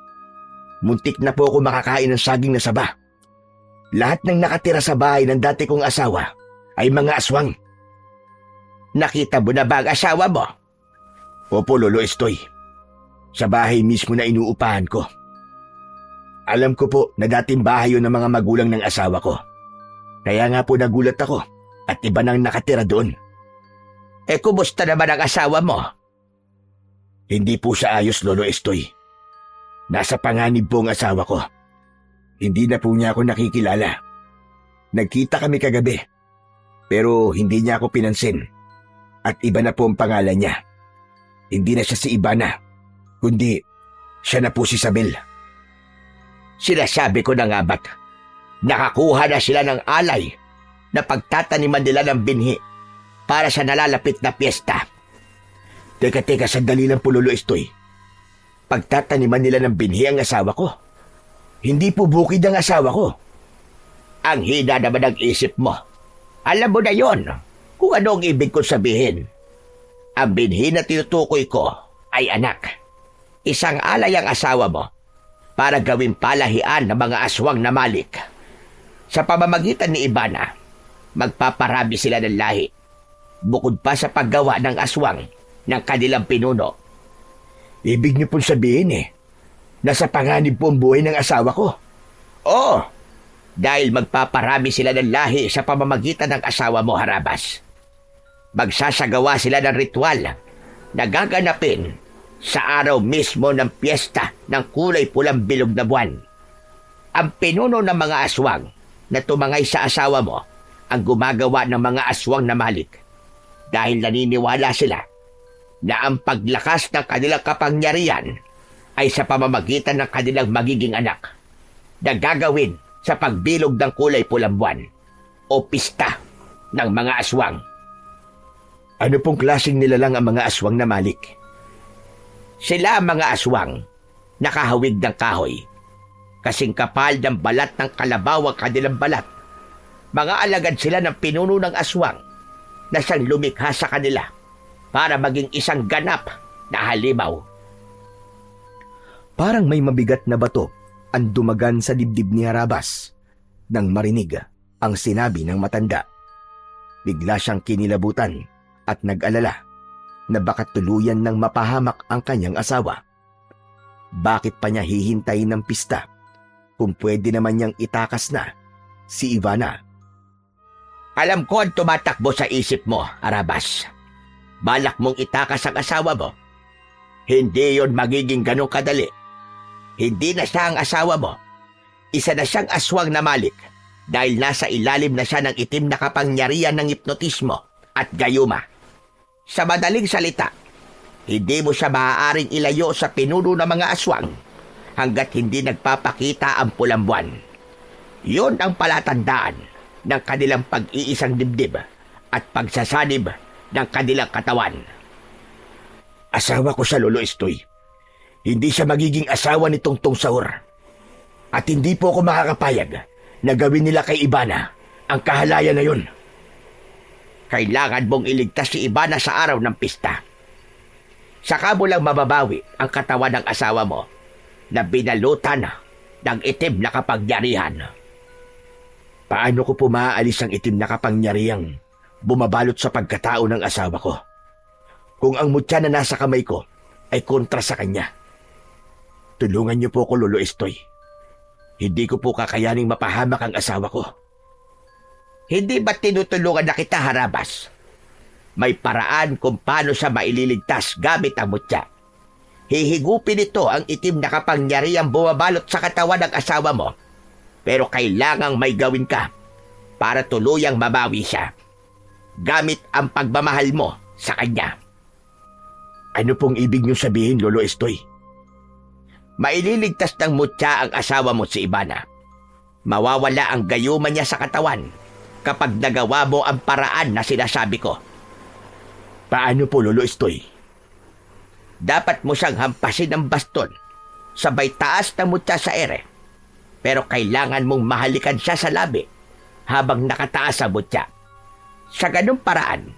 Muntik na po ako makakain ng saging na saba. Lahat ng nakatira sa bahay ng dati kong asawa ay mga aswang. Nakita mo na ba ang asawa mo? Opo, Lolo Estoy. Sa bahay mismo na inuupahan ko. Alam ko po na dating bahay yun ng mga magulang ng asawa ko. Kaya nga po nagulat ako at iba nang nakatira doon. Kumusta naman ang asawa mo? Hindi po siya ayos, Lolo Estoy. Nasa panganib po ang asawa ko. Hindi na po niya ako nakikilala. Nagkita kami kagabi, pero hindi niya ako pinansin. At iba na po ang pangalan niya. Hindi na siya si Ivana, kundi siya na po si Isabel. Sinasabi ko na nga ba't nakakuha na sila ng alay na pagtataniman nila ng binhi para sa nalalapit na piyesta. Teka, sandali lang po, Lolo Estoy. Pagtataniman nila ng binhi ang asawa ko. Hindi po bukid ang asawa ko. Ang hina naman ang isip mo. Alam mo na yon kung ano ang ibig kong sabihin. Ang binhi na tinutukoy ko ay anak. Isang alay ang asawa mo para gawing palahian ng mga aswang na malik. Sa pamamagitan ni Ivana, magpaparami sila ng lahi. Bukod pa sa paggawa ng aswang ng kanilang pinuno. Ibig niyo pong sabihin nasa panganib po ang buhay ng asawa ko. Oo, dahil magpaparami sila ng lahi sa pamamagitan ng asawa mo, Harabas. Magsasagawa sila ng ritual na gaganapin sa araw mismo ng piyesta ng kulay pulang bilog na buwan. Ang pinuno ng mga aswang na tumangay sa asawa mo ang gumagawa ng mga aswang na malik dahil naniniwala sila na ang paglakas ng kanilang kapangyarihan ay sa pamamagitan ng kanilang magiging anak na gagawin sa pagbilog ng kulay pulang buwan o pista ng mga aswang. Ano pong klaseng nilalang ang mga aswang na malik? Sila ang mga aswang nakahawig ng kahoy. Kasing kapal ng balat ng kalabaw ang kanilang balat. Mga alagad sila ng pinuno ng aswang na siyang lumikha sa kanila para maging isang ganap na halimaw. Parang may mabigat na bato ang dumagan sa dibdib ni Harabas nang marinig ang sinabi ng matanda. Bigla siyang kinilabutan at nag-alala na baka tuluyan ng mapahamak ang kanyang asawa. Bakit pa niya hihintayin ng pista kung pwede naman niyang itakas na si Ivana? Alam ko ang tumatakbo sa isip mo, Harabas. Balak mong itakas ang asawa mo. Hindi yon magiging ganong kadali. Hindi na siya ang asawa mo. Isa na siyang aswang na malik dahil nasa ilalim na siya ng itim na kapangyarihan ng hipnotismo at gayuma. Sa madaling salita, hindi mo siya maaaring ilayo sa pinuno ng mga aswang hanggat hindi nagpapakita ang pulang buwan. Yun ang palatandaan ng kanilang pag-iisang dibdib at pagsasanib ng kanilang katawan. Asawa ko siya, Lolo Estoy. Hindi siya magiging asawa ni Tongtong Sahur. At hindi po ako makakapayag na gawin nila kay Ivana ang kahalayan na yun. Kailangan mong iligtas si Ivana sa araw ng pista. Saka mo lang mababawi ang katawan ng asawa mo na binalutan ng itim na kapangyarihan. Paano ko po maaalis ang itim na kapangyarihang bumabalot sa pagkatao ng asawa ko kung ang mutya na nasa kamay ko ay kontra sa kanya? Tulungan niyo po ko, Lolo Estoy. Hindi ko po kakayaning mapahamak ang asawa ko. Hindi ba tinutulungan na kita, Harabas? May paraan kung paano siya maililigtas gamit ang mutya. Hihigupin ito ang itim na kapangyarihang bumabalot sa katawan ng asawa mo. Pero kailangang may gawin ka para tuluyang mabawi siya. Gamit ang pagmamahal mo sa kanya. Ano pong ibig niyo sabihin, Lolo Estoy? Maililigtas ng mutya ang asawa mo si Ivana. Mawawala ang gayuma niya sa katawan kapag nagawa mo ang paraan na sinasabi ko. Paano po, Lolo Estoy? Dapat mo siyang hampasin ng baston sabay taas na mutya sa ere. Pero kailangan mong mahalikan siya sa labi habang nakataas sa mutya. Sa ganung paraan,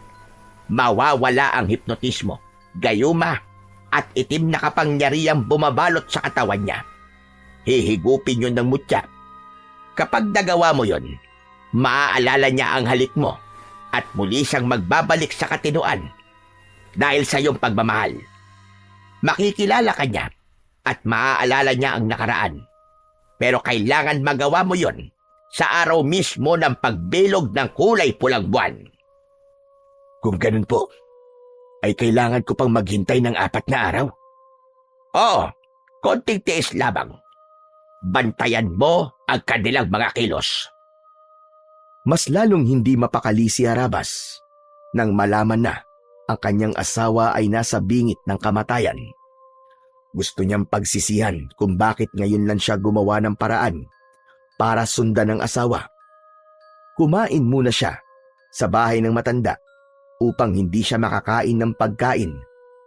mawawala ang hipnotismo, gayuma, at itim na kapangyarihang bumabalot sa katawan niya. Hihigupin yun ng mutya. Kapag nagawa mo yun, maaalala niya ang halik mo at muli siyang magbabalik sa katinuan dahil sa iyong pagmamahal. makikilala ka niya at maaalala niya ang nakaraan. Pero kailangan magawa mo yon sa araw mismo ng pagbilog ng kulay pulang buwan. Kung ganun po, ay kailangan ko pang maghintay ng 4 na araw. Oo, konting tiis labang. Bantayan mo ang kanilang mga kilos. Mas lalong hindi mapakali si Arabas nang malaman na ang kanyang asawa ay nasa bingit ng kamatayan. Gusto niyang pagsisihan kung bakit ngayon lang siya gumawa ng paraan para sundan ng asawa. Kumain muna siya sa bahay ng matanda upang hindi siya makakain ng pagkain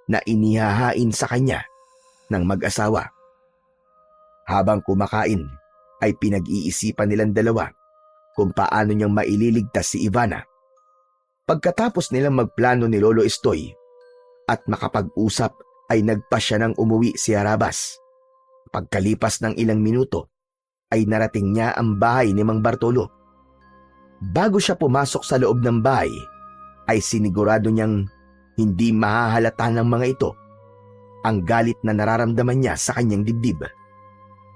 na inihahain sa kanya ng mag-asawa. Habang kumakain ay pinag-iisipan nilang dalawa kung paano niyang maililigtas si Ivana. Pagkatapos nilang magplano ni Lolo Estoy at makapag-usap ay nagpasya ng umuwi si Arabas. Pagkalipas ng ilang minuto ay narating niya ang bahay ni Mang Bartolo. Bago siya pumasok sa loob ng bahay ay sinigurado niyang hindi mahahalata ng mga ito ang galit na nararamdaman niya sa kanyang dibdib.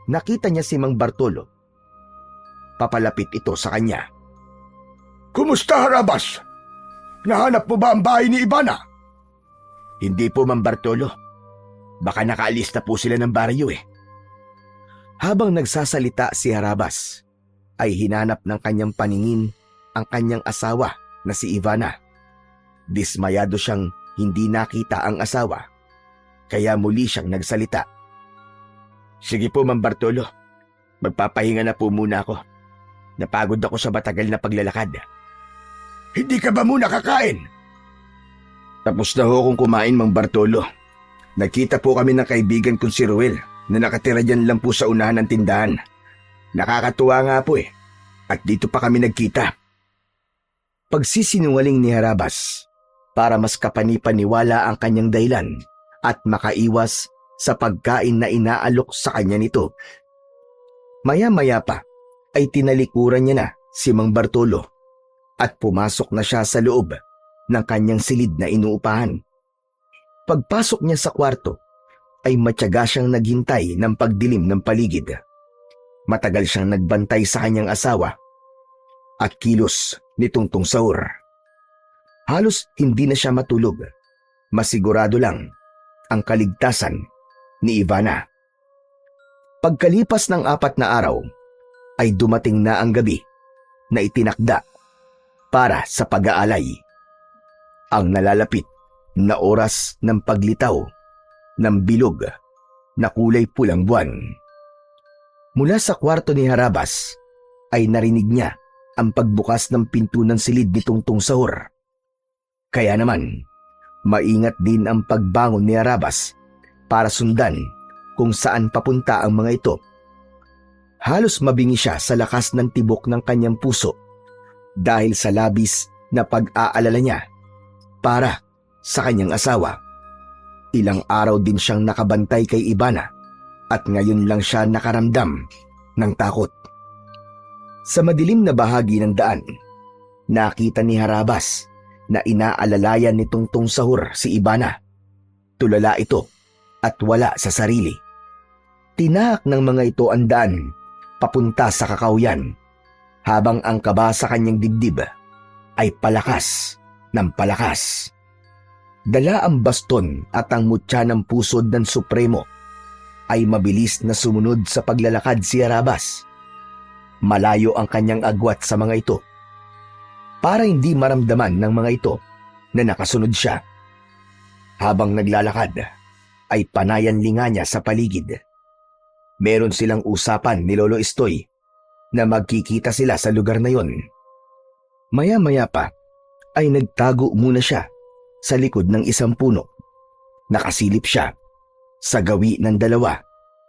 Nakita niya si Mang Bartolo. Papalapit ito sa kanya. Kumusta, Arabas? Nahanap mo ba ang bahay ni Ivana? Hindi po, Mang Bartolo. Baka nakaalis na po sila ng baryo eh. Habang nagsasalita si Arabas, ay hinanap ng kanyang paningin ang kanyang asawa na si Ivana. Dismayado siyang hindi nakita ang asawa, kaya muli siyang nagsalita. Sige po, Mang Bartolo. Magpapahinga na po muna ako. Napagod ako sa matagal na paglalakad. Hindi ka ba muna kakain? Tapos na ho akong kumain, Mang Bartolo. Nagkita po kami ng kaibigan kong si Ruel na nakatira dyan lang po sa unahan ng tindahan. Nakakatuwa nga po eh. At dito pa kami nagkita. Pagsisinungaling ni Harabas para mas kapanipaniwala ang kanyang dahilan at makaiwas sa pagkain na inaalok sa kanya nito. Maya-maya pa ay tinalikuran niya na si Mang Bartolo at pumasok na siya sa loob ng kanyang silid na inuupahan. Pagpasok niya sa kwarto ay matyaga siyang naghintay ng pagdilim ng paligid. Matagal siyang nagbantay sa kanyang asawa at kilos ni Tungtong Sahur. Halos hindi na siya matulog. Masigurado lang ang kaligtasan ni Ivana. Pagkalipas ng 4 na araw ay dumating na ang gabi na itinakda para sa pag-aalay. Ang nalalapit na oras ng paglitaw ng bilog na kulay pulang buwan. Mula sa kwarto ni Harabas ay narinig niya ang pagbukas ng pinto ng silid ni Tungtong Sahur. Kaya naman, maingat din ang pagbangon ni Harabas para sundan kung saan papunta ang mga ito. Halos mabingi siya sa lakas ng tibok ng kanyang puso dahil sa labis na pag-aalala niya para sa kanyang asawa. Ilang araw din siyang nakabantay kay Ivana at ngayon lang siya nakaramdam ng takot. Sa madilim na bahagi ng daan, nakita ni Harabas na inaalalayan ni Tungtong Sahur si Ivana. Tulala ito at wala sa sarili. Tinahak ng mga ito ang daan papunta sa kakawyan habang ang kaba sa kanyang dibdib ay palakas ng palakas. Dala ang baston at ang mutya ng pusod ng Supremo ay mabilis na sumunod sa paglalakad si Harabas. Malayo ang kanyang agwat sa mga ito para hindi maramdaman ng mga ito na nakasunod siya. Habang naglalakad ay panayan linga niya sa paligid. Meron silang usapan ni Lolo Estoy na magkikita sila sa lugar na yon. Maya-maya pa ay nagtago muna siya sa likod ng isang puno. Nakasilip siya sa gawi ng 2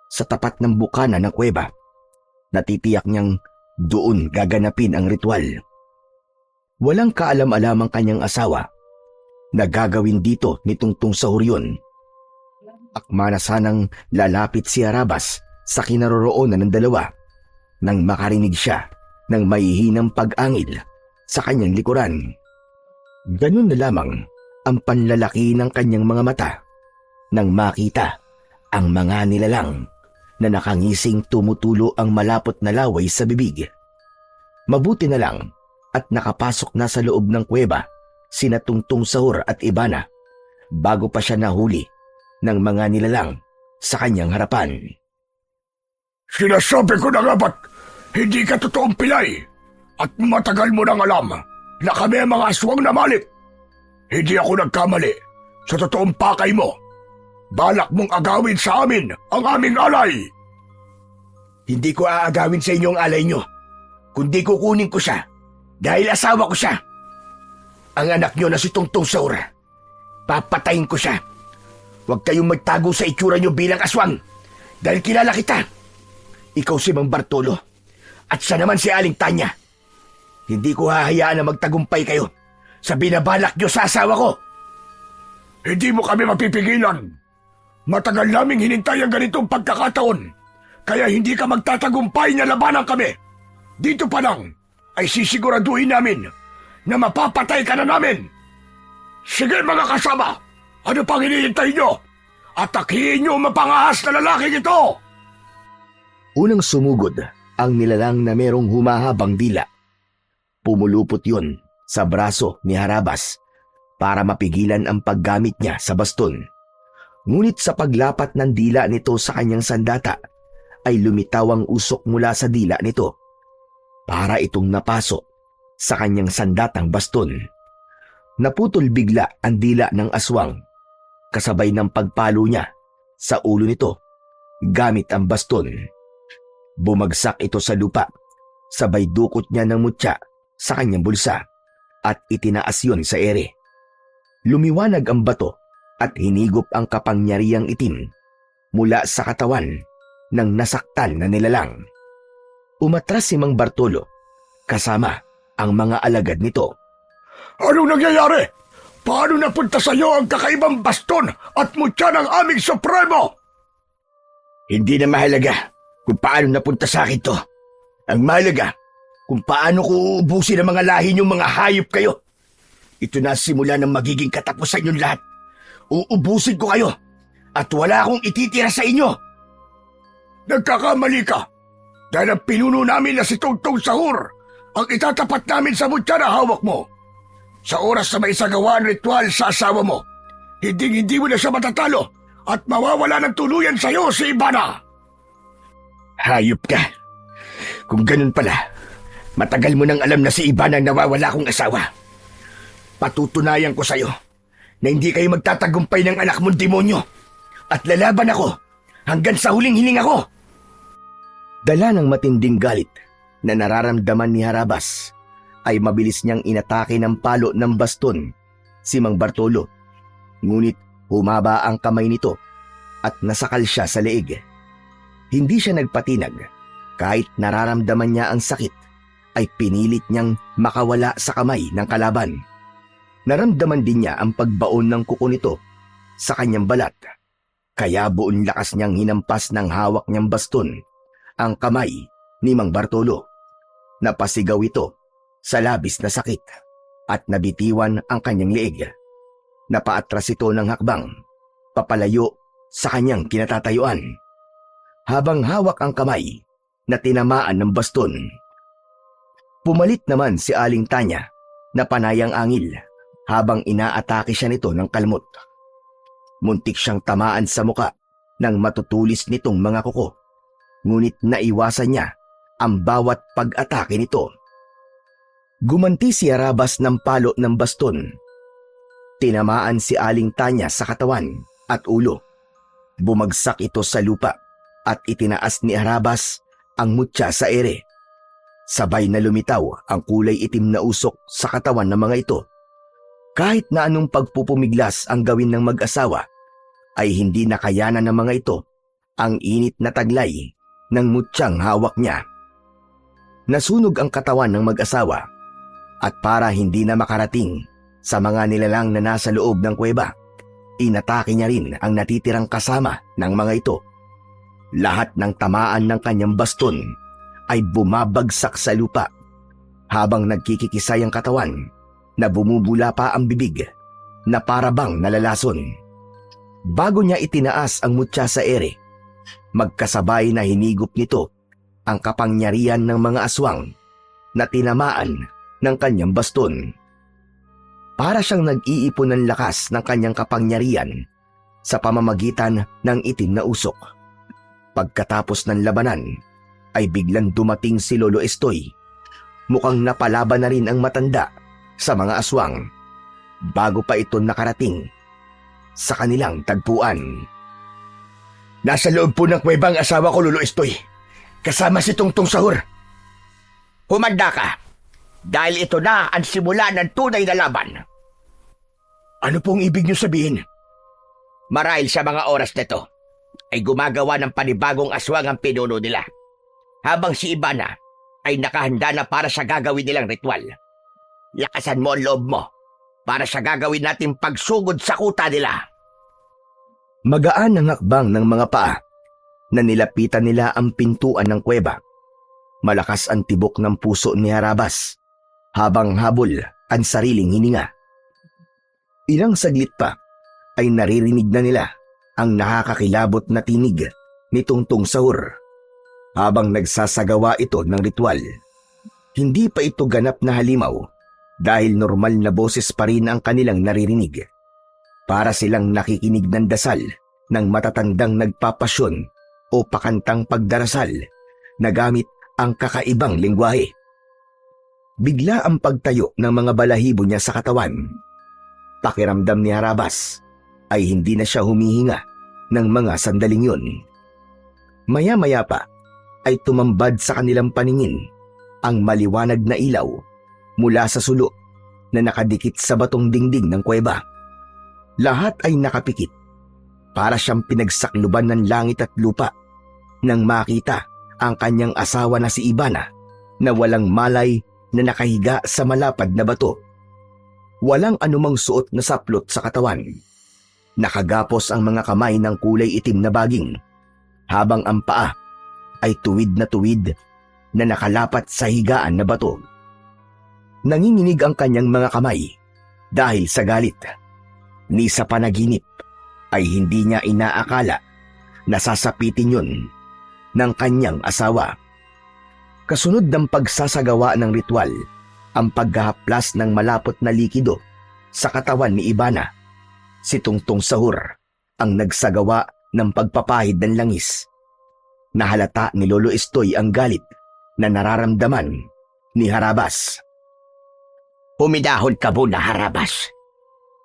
sa tapat ng bukana ng kuweba. Natitiyak niyang doon gaganapin ang ritual. Walang kaalam-alam ang kanyang asawa na gagawin dito ni Tungtong Sahur yun. Akma na sanang lalapit si Harabas sa kinaroroonan ng 2 nang makarinig siya ng mahihinang pag-angil sa kanyang likuran. Ganun na lamang ang panlalaki ng kanyang mga mata nang makita ang mga nilalang na nakangising tumutulo ang malapot na laway sa bibig. Mabuti na lang at nakapasok na sa loob ng kuweba sina Tungtong Sahur at Ibana bago pa siya nahuli ng mga nilalang sa kanyang harapan. Sinasabi ko na nga ba't hindi ka totoong pilay at matagal mo nang alam na kami ang mga aswang na malit. Hindi ako nagkamali sa totoong pakay mo. Balak mong agawin sa amin ang aming alay. Hindi ko aagawin sa inyo ang alay nyo, kundi kukunin ko siya dahil asawa ko siya. Ang anak nyo na si Tungtong Sahur, papatayin ko siya. Huwag kayong magtago sa itsura nyo bilang aswang dahil kilala kita. Ikaw si Mang Bartolo at siya naman si Aling Tanya. Hindi ko hahayaan na magtagumpay kayo sa binabalak nyo sa asawa ko. Hindi mo kami mapipigilan. Matagal naming hinintay ang ganitong pagkakataon, kaya hindi ka magtatagumpay na labanan kami. Dito pa lang ay sisiguraduhin namin na mapapatay ka na namin. Sige mga kasama, ano pang hinihintay nyo? Atakihin nyo ang mapangahas na lalaking ito! Unang sumugod ang nilalang na merong humahabang dila. Pumulupot yun sa braso ni Harabas para mapigilan ang paggamit niya sa baston. Ngunit sa paglapat ng dila nito sa kanyang sandata ay lumitaw ang usok mula sa dila nito para itong napasok sa kanyang sandatang baston. Naputol bigla ang dila ng aswang kasabay ng pagpalo niya sa ulo nito gamit ang baston. Bumagsak ito sa lupa, sabay dukot niya ng mutya sa kanyang bulsa at itinaas yun sa ere. Lumiwanag ang bato at hinigop ang kapangyarihang itim mula sa katawan ng nasaktan na nilalang. Umatras si Mang Bartolo kasama ang mga alagad nito. Anong nangyayari? Paano napunta sa iyo ang kakaibang baston at mutya ng aming supremo? Hindi na mahalaga kung paano napunta sa akin to. Ang mahalaga kung paano ko uubusin ang mga lahi niyong mga hayop kayo. Ito na simula ng magiging katapusan niyong lahat. Uubusin ko kayo at wala akong ititira sa inyo. Nagkakamali ka dahil ang pinuno namin na si Tungtong Sahur ang itatapat namin sa mutya na hawak mo. Sa oras na may isagawa ang ritual sa asawa mo, hindi mo na siya matatalo at mawawala ng tuluyan sa iyo si Ibana. Hayop ka. Kung ganun pala, matagal mo nang alam na si Ibana ang nawawala kong asawa. Patutunayan ko sa iyo na hindi kayo magtatagumpay ng anak mong demonyo at lalaban ako hanggang sa huling hiling ako. Dala ng matinding galit na nararamdaman ni Harabas ay mabilis niyang inatake ng palo ng baston si Mang Bartolo. Ngunit humaba ang kamay nito at nasakal siya sa leeg. Hindi siya nagpatinag. Kahit nararamdaman niya ang sakit, ay pinilit niyang makawala sa kamay ng kalaban. Naramdaman din niya ang pagbaon ng kuko nito sa kanyang balat. Kaya buong lakas niyang hinampas ng hawak niyang baston ang kamay ni Mang Bartolo. Napasigaw ito sa labis na sakit at nabitiwan ang kanyang leeg. Napaatras ito ng hakbang, papalayo sa kanyang kinatatayuan. Habang hawak ang kamay na tinamaan ng baston. Pumalit naman si Aling Tanya na panayang angil habang inaatake siya nito ng kalmot. Muntik siyang tamaan sa muka ng matutulis nitong mga kuko, ngunit naiwasan niya ang bawat pag-atake nito. Gumanti si Harabas ng palo ng baston. Tinamaan si Aling Tanya sa katawan at ulo. Bumagsak ito sa lupa at itinaas ni Harabas ang mutya sa ere. Sabay na lumitaw ang kulay itim na usok sa katawan ng mga ito. Kahit na anong pagpupumiglas ang gawin ng mag-asawa, ay hindi nakayanan ng mga ito ang init na taglay ng mutyang hawak niya. Nasunog ang katawan ng mag-asawa at para hindi na makarating sa mga nilalang na nasa loob ng kuweba, inatake niya rin ang natitirang kasama ng mga ito. Lahat ng tamaan ng kanyang baston ay bumabagsak sa lupa habang nagkikikisay ang katawan na bumubula pa ang bibig na parabang nalalason. Bago niya itinaas ang mutya sa ere, magkasabay na hinigop nito ang kapangyarihan ng mga aswang na tinamaan ng kanyang baston. Para siyang nag-iipon ng lakas ng kanyang kapangyarihan sa pamamagitan ng itim na usok. Pagkatapos ng labanan, ay biglang dumating si Lolo Estoy. Mukhang napalaban na rin ang matanda sa mga aswang bago pa ito nakarating sa kanilang tagpuan. Nasa loob po ng kuweba ang asawa ko, Lolo Estoy. Kasama si Tungtong Sahur. Humanda ka, dahil ito na ang simula ng tunay na laban. Ano pong ibig niyo sabihin? Marahil sa mga oras na ito, ay gumagawa ng panibagong aswang ang pinuno nila, habang si Ibana ay nakahanda na para sa gagawin nilang ritual. Lakasan mo ang loob mo para sa gagawin nating pagsugod sa kuta nila. Magaan ang hakbang ng mga paa na nilapitan nila ang pintuan ng kuweba. Malakas ang tibok ng puso ni Harabas habang habol ang sariling hininga. Ilang saglit pa ay naririnig na nila ang nakakakilabot na tinig ni Tungtong Sahur habang nagsasagawa ito ng ritual. Hindi pa ito ganap na halimaw dahil normal na boses pa rin ang kanilang naririnig. Para silang nakikinig ng dasal ng matatandang nagpapasyon o pakantang pagdarasal na gamit ang kakaibang lengguwahe. Bigla ang pagtayo ng mga balahibo niya sa katawan. Pakiramdam ni Harabas ay hindi na siya humihinga ng mga sandaling yun. Maya-maya pa ay tumambad sa kanilang paningin ang maliwanag na ilaw mula sa sulo na nakadikit sa batong dingding ng kuweba. Lahat ay nakapikit para siyang pinagsakluban ng langit at lupa nang makita ang kanyang asawa na si Ibana na walang malay na nakahiga sa malapad na bato. Walang anumang suot na saplot sa katawan. Nakagapos ang mga kamay ng kulay itim na baging, habang ang paa ay tuwid na nakalapat sa higaan na bato. Nanginginig ang kanyang mga kamay dahil sa galit. Ni sa panaginip ay hindi niya inaakala na sasapitin yun ng kanyang asawa. Kasunod ng pagsasagawa ng ritual, ang paghahaplas ng malapot na likido sa katawan ni Ibana, si Tungtong Sahur ang nagsagawa ng pagpapahid ng langis. Nahalata ni Lolo Estoy ang galit na nararamdaman ni Harabas. Humidahon ka muna, Harabas.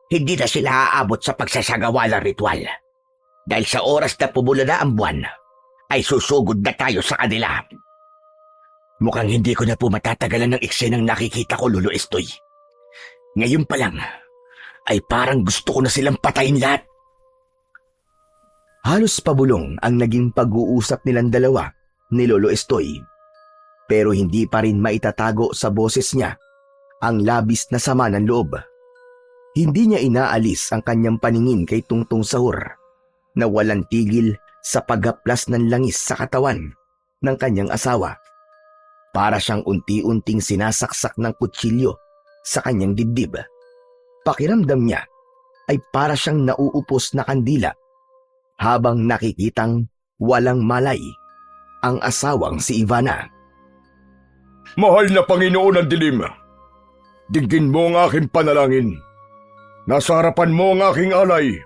Hindi na sila aabot sa pagsasagawa ng ritual. Dahil sa oras na pumula na ang buwan, ay susugod na tayo sa kanila. Mukhang hindi ko na po matatagalan ng eksenang nakikita ko, Lolo Estoy. Ngayon pa lang, ay parang gusto ko na silang patayin lahat. Halos pabulong ang naging pag-uusap nilang dalawa ni Lolo Estoy. Pero hindi pa rin maitatago sa boses niya ang labis na sama ng loob. Hindi niya inaalis ang kanyang paningin kay Tungtong Sahur na walang tigil sa paghaplas ng langis sa katawan ng kanyang asawa. Para siyang unti-unting sinasaksak ng kutsilyo sa kanyang dibdib. Pakiramdam niya ay para siyang nauupos na kandila habang nakikitang walang malay ang asawang si Ivana. Mahal na Panginoon ng dilim, dinggin mo ang aking panalangin. Nasa harapan mo ang aking alay.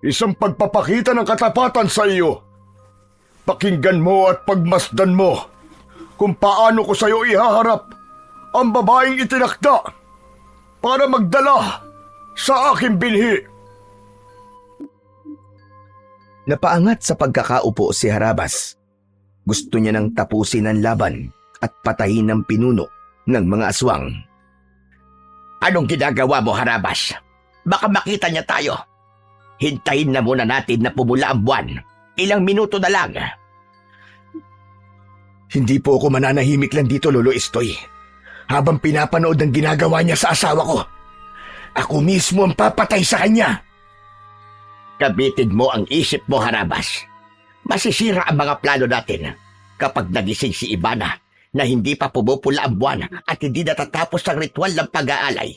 Isang pagpapakita ng katapatan sa iyo. Pakinggan mo at pagmasdan mo kung paano ko sa iyo ihaharap ang babaeng itinakda para magdala sa aking binhi. Napaangat sa pagkakaupo si Harabas. Gusto niya nang tapusin ang laban at patayin ang pinuno ng mga aswang. Anong ginagawa mo, Harabas? Baka makita niya tayo. Hintayin na muna natin na pumula ang buwan. Ilang minuto na lang. Hindi po ako mananahimik lang dito, Lolo Estoy. Habang pinapanood ang ginagawa niya sa asawa ko, ako mismo ang papatay sa kanya. Gamitin mo ang isip mo, Harabas. Masisira ang mga plano natin kapag nagising si Ibana na hindi pa pumupula ang buwan at hindi natatapos ang ritual ng pag-aalay.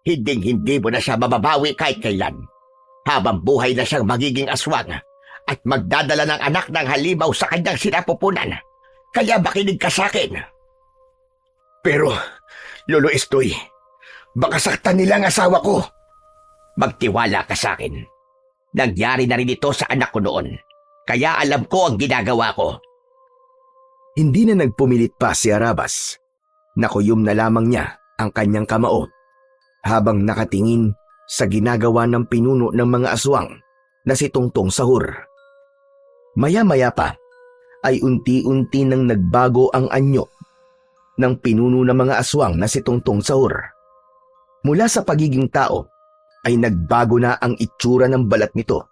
Hinding-hindi mo na siya mababawi kahit kailan. habang buhay na siyang magiging aswang at magdadala ng anak ng halimaw sa kanyang sinapupunan. Kaya makinig ka sa akin. Pero, Lolo Estoy, baka saktan nila ang asawa ko. Magtiwala ka sa akin. Nangyari na rin ito sa anak ko noon. Kaya alam ko ang ginagawa ko. Hindi na nagpumilit pa si Harabas. Nakuyom na lamang niya ang kanyang kamao habang nakatingin sa ginagawa ng pinuno ng mga aswang na si Tungtong Sahur. Maya-maya pa ay unti-unti nang nagbago ang anyo ng pinuno ng mga aswang na si Tungtong Sahur. Mula sa pagiging tao ay nagbago na ang itsura ng balat nito.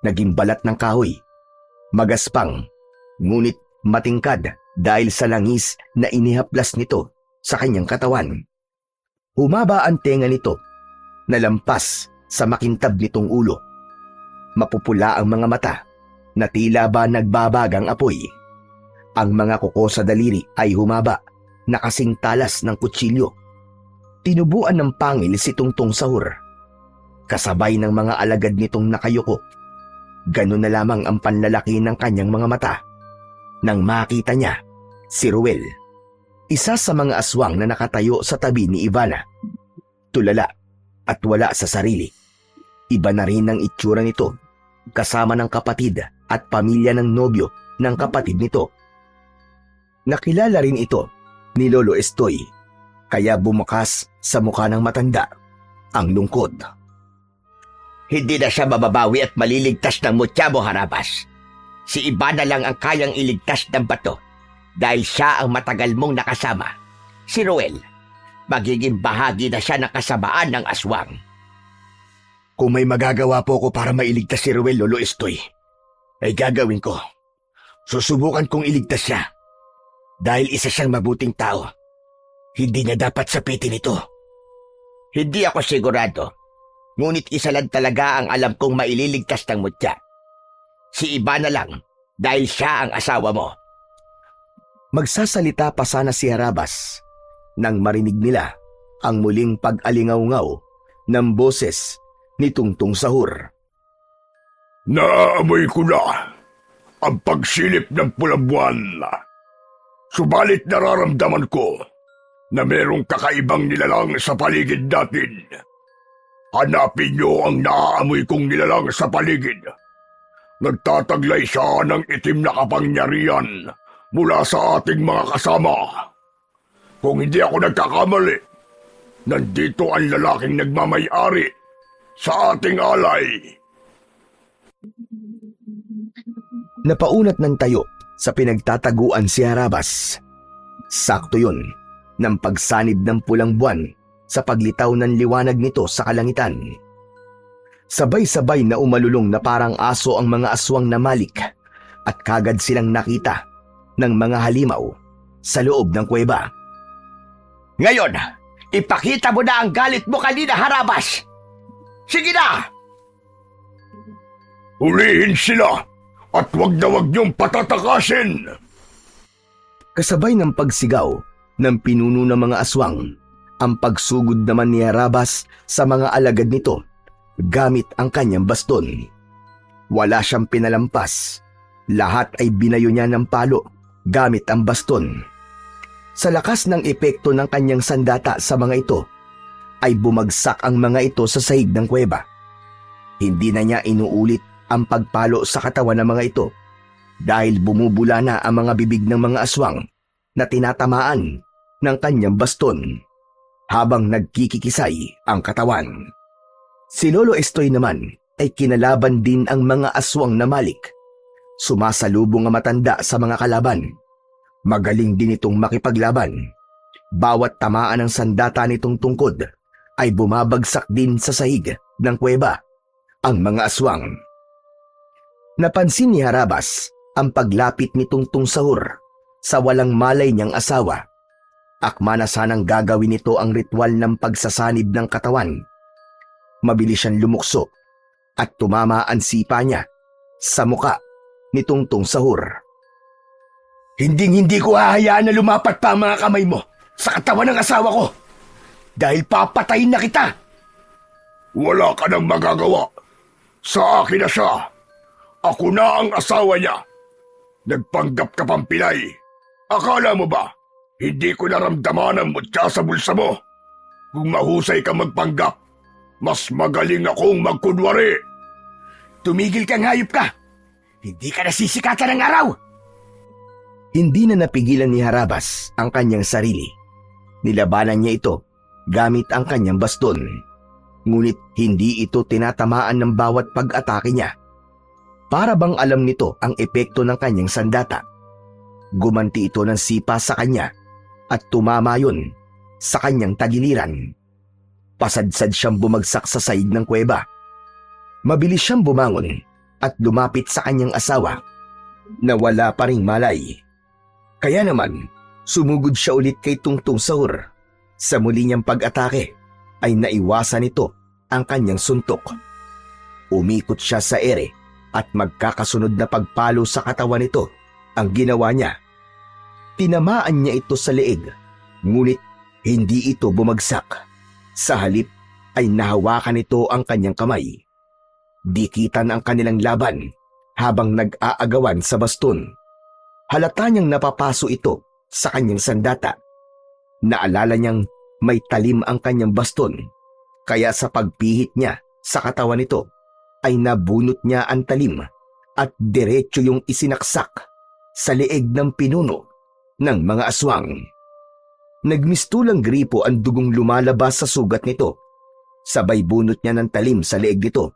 Naging balat ng kahoy, magaspang, ngunit matingkad dahil sa langis na inihaplas nito sa kanyang katawan. Humaba ang tenga nito na lampas sa makintab nitong ulo. Mapupula ang mga mata na tila ba nagbabagang apoy. Ang mga kuko sa daliri ay humaba na kasing talas ng kutsilyo. Tinubuan ng pangil si Tungtong Sahur. Kasabay ng mga alagad nitong nakayuko. Ganun na lamang ang panlalaki ng kanyang mga mata. Nang makita niya si Ruel, isa sa mga aswang na nakatayo sa tabi ni Ivana. Tulala at wala sa sarili. Iba na rin ang itsura nito, kasama ng kapatid at pamilya ng nobyo ng kapatid nito. Nakilala rin ito ni Lolo Estoy, kaya bumukas sa mukha ng matanda ang lungkot. Hindi na siya mababawi at maliligtas ng mutya mo, Harabas. Si Ivana lang ang kayang iligtas ng bato dahil siya ang matagal mong nakasama. Si Ruel, magiging bahagi na siya ng kasamaan ng aswang. Kung may magagawa po ko para mailigtas si Ruel, Lolo Estoy, ay gagawin ko. Susubukan kong iligtas siya. Dahil isa siyang mabuting tao. Hindi niya dapat sapitin ito. Hindi ako sigurado. Ngunit isa lang talaga ang alam kong maililigtas ng mutya. Si Ivana lang dahil siya ang asawa mo. Magsasalita pa sana si Harabas nang marinig nila ang muling pag-alingaw-ngaw ng boses ni Tungtong Sahur. Naaamoy ko na ang pagsilip ng pulang buwan. Subalit nararamdaman ko na merong kakaibang nilalang sa paligid natin. Hanapin niyo ang naaamoy kong nilalang sa paligid. Nagtataglay siya ng itim na kapangyarihan mula sa ating mga kasama. Kung hindi ako nagkakamali, nandito ang lalaking nagmamay-ari sa ating alay. Napaunat ng tayo sa pinagtataguan si Harabas. Sakto yun ng pagsanib ng pulang buwan sa paglitaw ng liwanag nito sa kalangitan. Sabay-sabay na umalulong na parang aso ang mga aswang na malik at kagad silang nakita ng mga halimaw sa loob ng kuweba. Ngayon, ipakita mo na ang galit mo kanina, Harabas! Sige na! Hulihin sila at wag na wag niyong patatakasin! Kasabay ng pagsigaw ng pinuno ng mga aswang, ang pagsugod naman ni Harabas sa mga alagad nito gamit ang kanyang baston. Wala siyang pinalampas. Lahat ay binayo niya ng palo gamit ang baston. Sa lakas ng epekto ng kanyang sandata sa mga ito, ay bumagsak ang mga ito sa sahig ng kuweba. Hindi na niya inuulit ang pagpalo sa katawan ng mga ito dahil bumubula na ang mga bibig ng mga aswang na tinatamaan ng kanyang baston habang nagkikikisay ang katawan. Si Lolo Estoy naman ay kinalaban din ang mga aswang na malik. Sumasalubong ang matanda sa mga kalaban. Magaling din itong makipaglaban. Bawat tamaan ng sandata nitong tungkod ay bumabagsak din sa sahig ng kuweba ang mga aswang. Napansin ni Harabas ang paglapit ni Tungtong Sahur sa walang malay niyang asawa. Akma na sanang gagawin nito ang ritual ng pagsasanib ng katawan. Mabilis siyang lumukso at tumama ang sipa niya sa muka ni Tungtong Sahur. Hindi ko hahayaan na lumapat pa ang mga kamay mo sa katawan ng asawa ko dahil papatayin na kita. Wala ka nang magagawa Sa akin na siya. Ako na ang asawa niya. Nagpanggap ka pang pilay. Akala mo ba, hindi ko naramdaman ang mutya sa bulsa mo? Kung mahusay ka magpanggap, mas magaling akong magkunwari. Tumigil kang hayop ka! Hindi ka nasisikatan ng araw! Hindi na napigilan ni Harabas ang kanyang sarili. Nilabanan niya ito gamit ang kanyang baston. Ngunit hindi ito tinatamaan ng bawat pag-atake niya. Para bang alam nito ang epekto ng kanyang sandata. Gumanti ito ng sipa sa kanya at tumama yun sa kanyang tagiliran. Pasadsad siyang bumagsak sa sahig ng kuweba. Mabilis siyang bumangon at lumapit sa kanyang asawa na wala pa ring malay. Kaya naman, sumugod siya ulit kay Tungtung Sahur. Sa muli niyang pag-atake ay naiwasan nito ang kanyang suntok. Umikot siya sa ere at magkakasunod na pagpalo sa katawan nito ang ginawa niya. Tinamaan niya ito sa leeg, ngunit hindi ito bumagsak. Sa halip ay nahawakan nito ang kanyang kamay. Dikitan ang kanilang laban habang nag-aagawan sa baston. Halata niyang napapaso ito sa kanyang sandata. Naalala niyang may talim ang kanyang baston, kaya sa pagpihit niya sa katawan nito ay nabunot niya ang talim at diretso yung isinaksak sa leeg ng pinuno ng mga aswang. Nagmistulang gripo ang dugong lumalabas sa sugat nito. Sabay bunot niya ng talim sa leeg nito.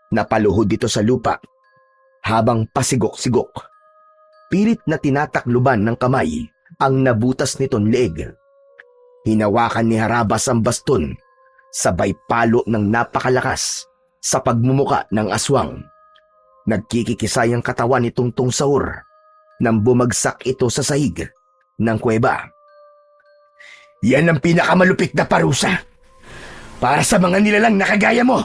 Napaluhod dito sa lupa habang pasigok-sigok. Pilit na tinatakluban ng kamay ang nabutas nitong leeg. Hinawakan ni Harabas ang baston, sabay palo ng napakalakas sa pagmumuka ng aswang. Nagkikikisay ang katawan ni Tungtung Sahur nang bumagsak ito sa sahig ng kuweba. Yan ang pinakamalupit na parusa para sa mga nilalang na kagaya mo.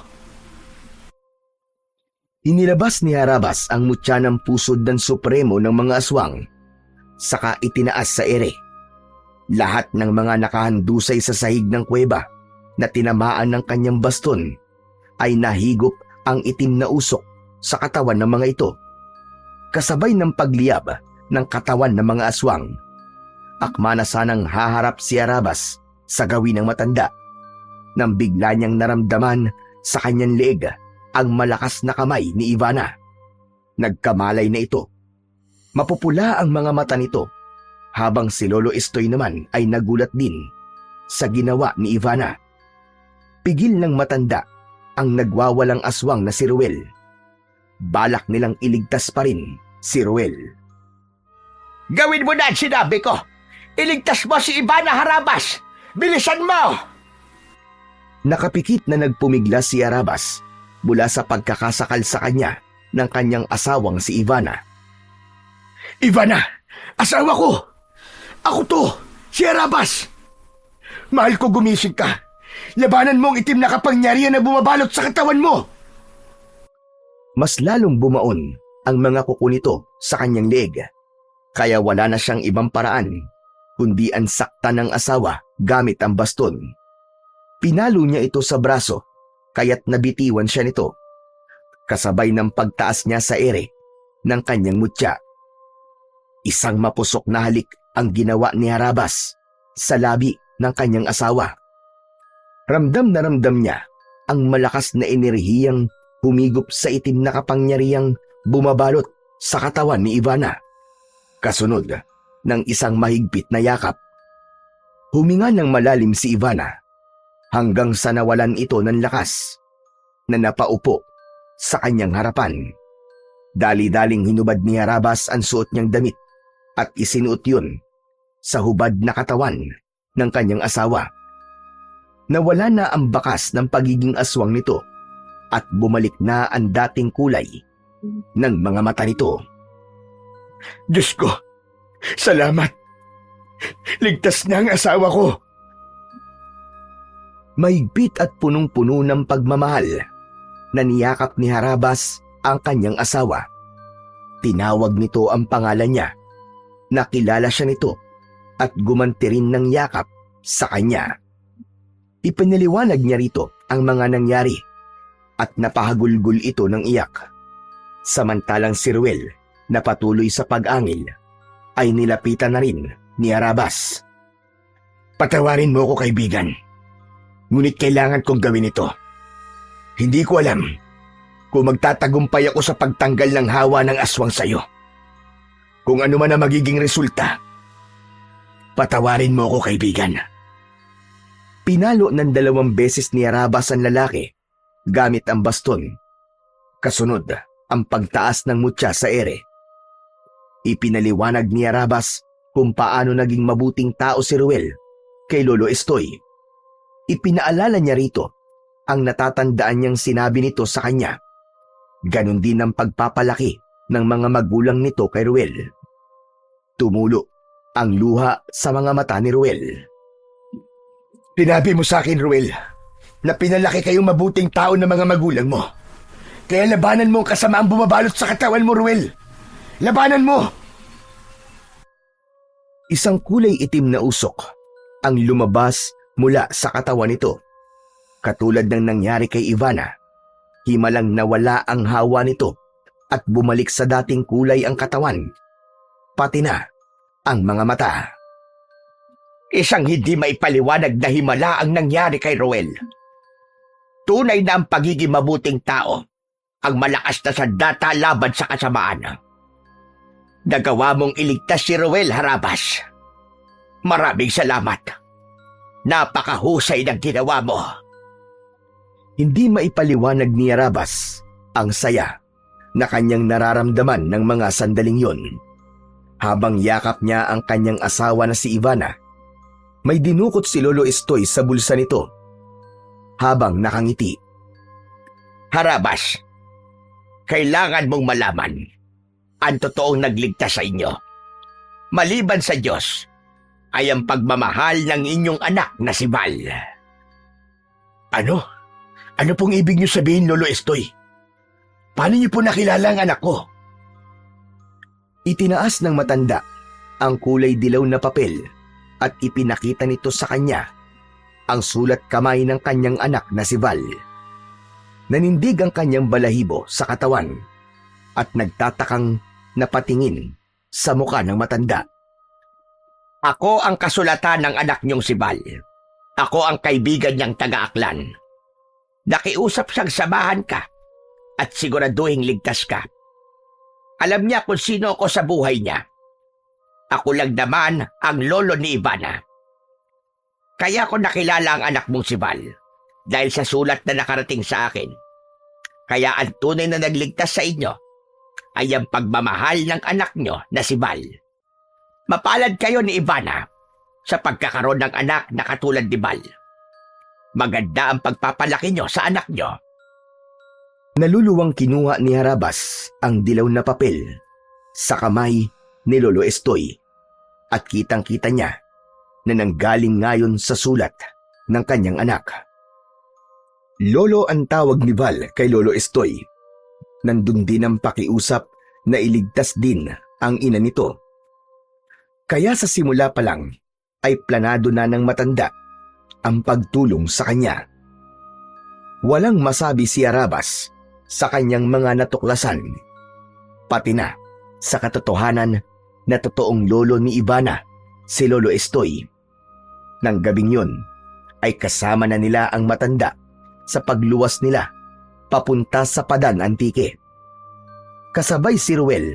Inilabas ni Harabas ang mutya ng pusod ng supremo ng mga aswang, saka itinaas sa ere. Lahat ng mga nakahandusay sa sahig ng kuweba na tinamaan ng kanyang baston ay nahigop ang itim na usok sa katawan ng mga ito. Kasabay ng pagliyab ng katawan ng mga aswang, akma na sanang haharap si Harabas sa gawin ng matanda nang bigla niyang naramdaman sa kanyang leeg ang malakas na kamay ni Ivana. Nagkamalay na ito. Mapupula ang mga mata nito habang si Lolo Estoy naman ay nagulat din sa ginawa ni Ivana. Pigil ng matanda ang nagwawalang aswang na si Ruel. Balak nilang iligtas pa rin si Ruel. Gawin mo na ang sinabi ko. Iligtas mo si Ivana, Harabas. Bilisan mo! Nakapikit na nagpumigla si Harabas mula sa pagkakasakal sa kanya ng kanyang asawang si Ivana. Ivana, asawa ko! Ako to, si Harabas! Mahal ko, gumising ka. Labanan mo ang itim na kapangyarihan na bumabalot sa katawan mo! Mas lalong bumaon ang mga kuko nito sa kanyang leeg, kaya wala na siyang ibang paraan kundi ang sakta ng asawa gamit ang baston. Pinalo niya ito sa braso, kaya't nabitiwan siya nito, kasabay ng pagtaas niya sa ere ng kanyang mutya. Isang mapusok na halik ang ginawa ni Harabas sa labi ng kanyang asawa. Ramdam na ramdam niya ang malakas na enerhiyang humigop sa itim na kapangyarihang bumabalot sa katawan ni Ivana. Kasunod ng isang mahigpit na yakap. Huminga ng malalim si Ivana hanggang sa nawalan ito ng lakas na napaupo sa kanyang harapan. Dali-daling hinubad ni Harabas ang suot niyang damit at isinuot yun sa hubad na katawan ng kanyang asawa. Nawala na ang bakas ng pagiging aswang nito at bumalik na ang dating kulay ng mga mata nito. Diyos ko, salamat! Ligtas na ang asawa ko! Mahigpit at punong-puno ng pagmamahal na niyakap ni Harabas ang kanyang asawa. Tinawag nito ang pangalan niya. Nakilala siya nito at gumanti rin ng yakap sa kanya. Ipinaliwanag niya rito ang mga nangyari. at napahagulgol ito ng iyak. Samantalang si Ruel na patuloy sa pag-angil ay nilapitan na rin ni Arabas. Patawarin mo ako, kaibigan. Ngunit kailangan kong gawin ito. Hindi ko alam kung magtatagumpay ako sa pagtanggal ng hawa ng aswang sayo. Kung ano man ang magiging resulta, patawarin mo ako, kaibigan. Pinalo ng 2 beses ni Arabas ang lalaki gamit ang baston. Kasunod ang pagtaas ng mutya sa ere. Ipinaliwanag ni Arabas kung paano naging mabuting tao si Ruel kay Lolo Estoy. Ipinaalala niya rito ang natatandaan niyang sinabi nito sa kanya. Ganon din ang pagpapalaki ng mga magulang nito kay Ruel. Tumulo ang luha sa mga mata ni Ruel. Sinabi mo sa akin, Ruel, na pinalaki kayong mabuting tao ng mga magulang mo. Kaya labanan mo ang kasamaang bumabalot sa katawan mo, Ruel. Labanan mo! Isang kulay itim na usok ang lumabas mula sa katawan nito. Katulad ng nangyari kay Ivana, himalang nawala ang hawa nito at bumalik sa dating kulay ang katawan, pati na ang mga mata. Isang hindi maipaliwanag na himala ang nangyari kay Ruel. Tunay na ang pagiging mabuting tao ang malakas na sandata laban sa kasamaan. Nagawa mong iligtas si Ruel, Harabas. Maraming salamat. Napakahusay ng ginawa mo. Hindi maipaliwanag ni Arabas ang saya na kanyang nararamdaman ng mga sandaling yon. Habang yakap niya ang kanyang asawa na si Ivana, may dinukot si Lolo Estoy sa bulsa nito habang nakangiti. Harabas, kailangan mong malaman ang totoong nagligtas sa inyo. Maliban sa Diyos, ay ang pagmamahal ng inyong anak na si Val. Ano? Ano pong ibig niyo sabihin, Lolo Estoy? Paano niyo po nakilala ang anak ko? Itinaas ng matanda ang kulay dilaw na papel at ipinakita nito sa kanya ang sulat kamay ng kanyang anak na si Val. Nanindig ang kanyang balahibo sa katawan at nagtatakang napatingin sa muka ng matanda. Ako ang kasulatan ng anak niyong si Val. Ako ang kaibigan niyang taga-Aklan. Nakiusap siyang samahan ka at siguraduhing ligtas ka. Alam niya kung sino ako sa buhay niya. Ako lang naman ang lolo ni Ivana. Kaya ko nakilala ang anak mong si Val dahil sa sulat na nakarating sa akin. Kaya ang tunay na nagligtas sa inyo ay ang pagmamahal ng anak niyo na si Val. Mapalad kayo ni Ivana sa pagkakaroon ng anak na katulad ni Val. Maganda ang pagpapalaki niyo sa anak niyo. Naluluwang kinuha ni Harabas ang dilaw na papel sa kamay ni Lolo Estoy at kitang-kita niya na nanggaling ngayon sa sulat ng kanyang anak. Lolo ang tawag ni Val kay Lolo Estoy. Nandun din ang pakiusap na iligtas din ang ina nito. Kaya sa simula pa lang ay planado na ng matanda ang pagtulong sa kanya. Walang masabi si Arabas sa kanyang mga natuklasan, pati na sa katotohanan na totoong lolo ni Ivana, si Lolo Estoy. Nang gabing yun ay kasama na nila ang matanda sa pagluwas nila papunta sa Padan Antique. Kasabay si Ruel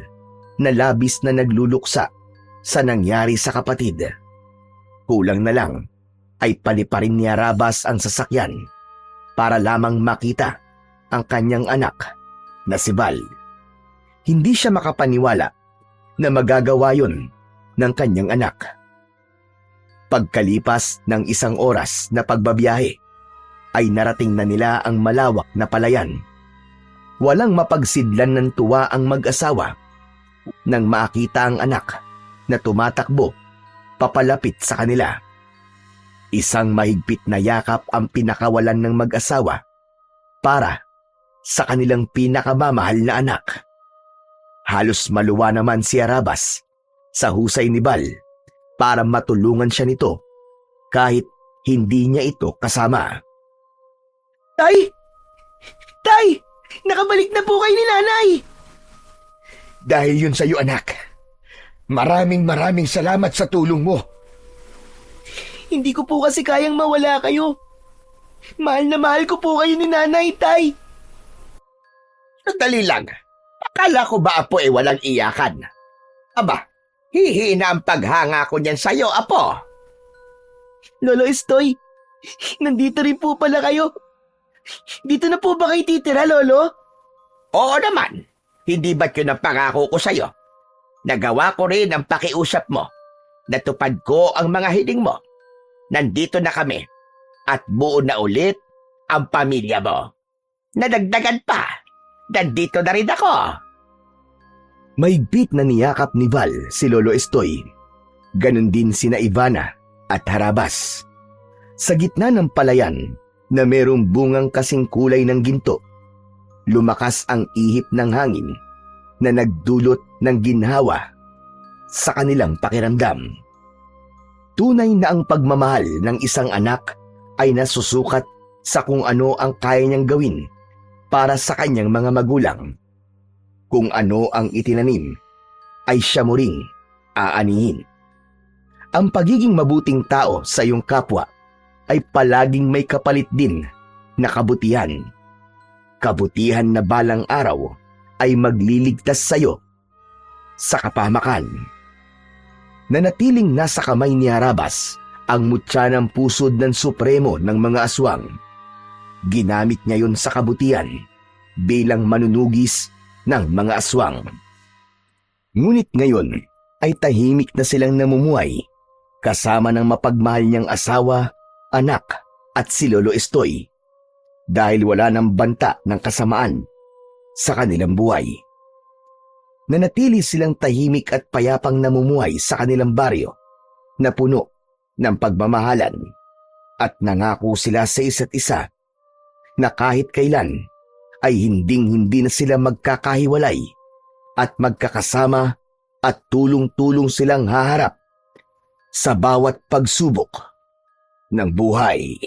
na labis na nagluluksa sa nangyari sa kapatid. Kulang na lang ay paliparin ni Arabas ang sasakyan para lamang makita ang kanyang anak na si Val. Hindi siya makapaniwala na magagawa yon ng kanyang anak. Pagkalipas ng 1 oras na pagbabiyahe, ay narating na nila ang malawak na palayan. Walang mapagsidlan ng tuwa ang mag-asawa nang makita ang anak na tumatakbo papalapit sa kanila. Isang mahigpit na yakap ang pinakawalan ng mag-asawa para sa kanilang pinakamamahal na anak. Halos maluwa naman si Arabas sa husay ni Val para matulungan siya nito kahit hindi niya ito kasama. Tay! Tay! Nakabalik na po kayo ni nanay! Dahil yun sa'yo, anak. Maraming salamat sa tulong mo. Hindi ko po kasi kayang mawala kayo. Mahal na mahal ko po kayo ni nanay, tay. Sandali lang. Akala ko ba, Apo, walang iyakan? Aba, hihina ang paghanga ko niyan sa'yo, Apo. Lolo Estoy, nandito rin po pala kayo. Dito na po ba kayo titira, Lolo? Oo naman. Hindi ba't yun ang pangako ko sa'yo? Nagawa ko rin ang pakiusap mo. Natupad ko ang mga hiling mo. Nandito na kami. At buo na ulit ang pamilya mo. Nadagdagan pa. Nandito na rin ako. Mahigpit na niyakap ni Val si Lolo Estoy. Ganon din sina Ivana at Harabas. Sa gitna ng palayan na merong bungang kasing kulay ng ginto, lumakas ang ihip ng hangin na nagdulot ng ginhawa sa kanilang pakiramdam. Tunay na ang pagmamahal ng isang anak ay nasusukat sa kung ano ang kaya niyang gawin para sa kanyang mga magulang. Kung ano ang itinanim, ay siya mo ring aanihin. Ang pagiging mabuting tao sa iyong kapwa ay palaging may kapalit din na kabutihan. Kabutihan na balang araw ay magliligtas sa iyo sa kapahamakan. Nanatiling nasa kamay ni Harabas ang mutya ng pusod ng supremo ng mga aswang. Ginamit niya yon sa kabutihan bilang manunugis ng mga aswang. Ngunit ngayon ay tahimik na silang namumuhay kasama ng mapagmahal niyang asawa, anak at si Lolo Estoy dahil wala ng banta ng kasamaan sa kanilang buhay. Nanatili silang tahimik at payapang namumuhay sa kanilang baryo na puno ng pagmamahalan at nangako sila sa isa't isa na kahit kailan ay hinding-hindi na sila magkakahiwalay at magkakasama at tulong-tulong silang haharap sa bawat pagsubok ng buhay.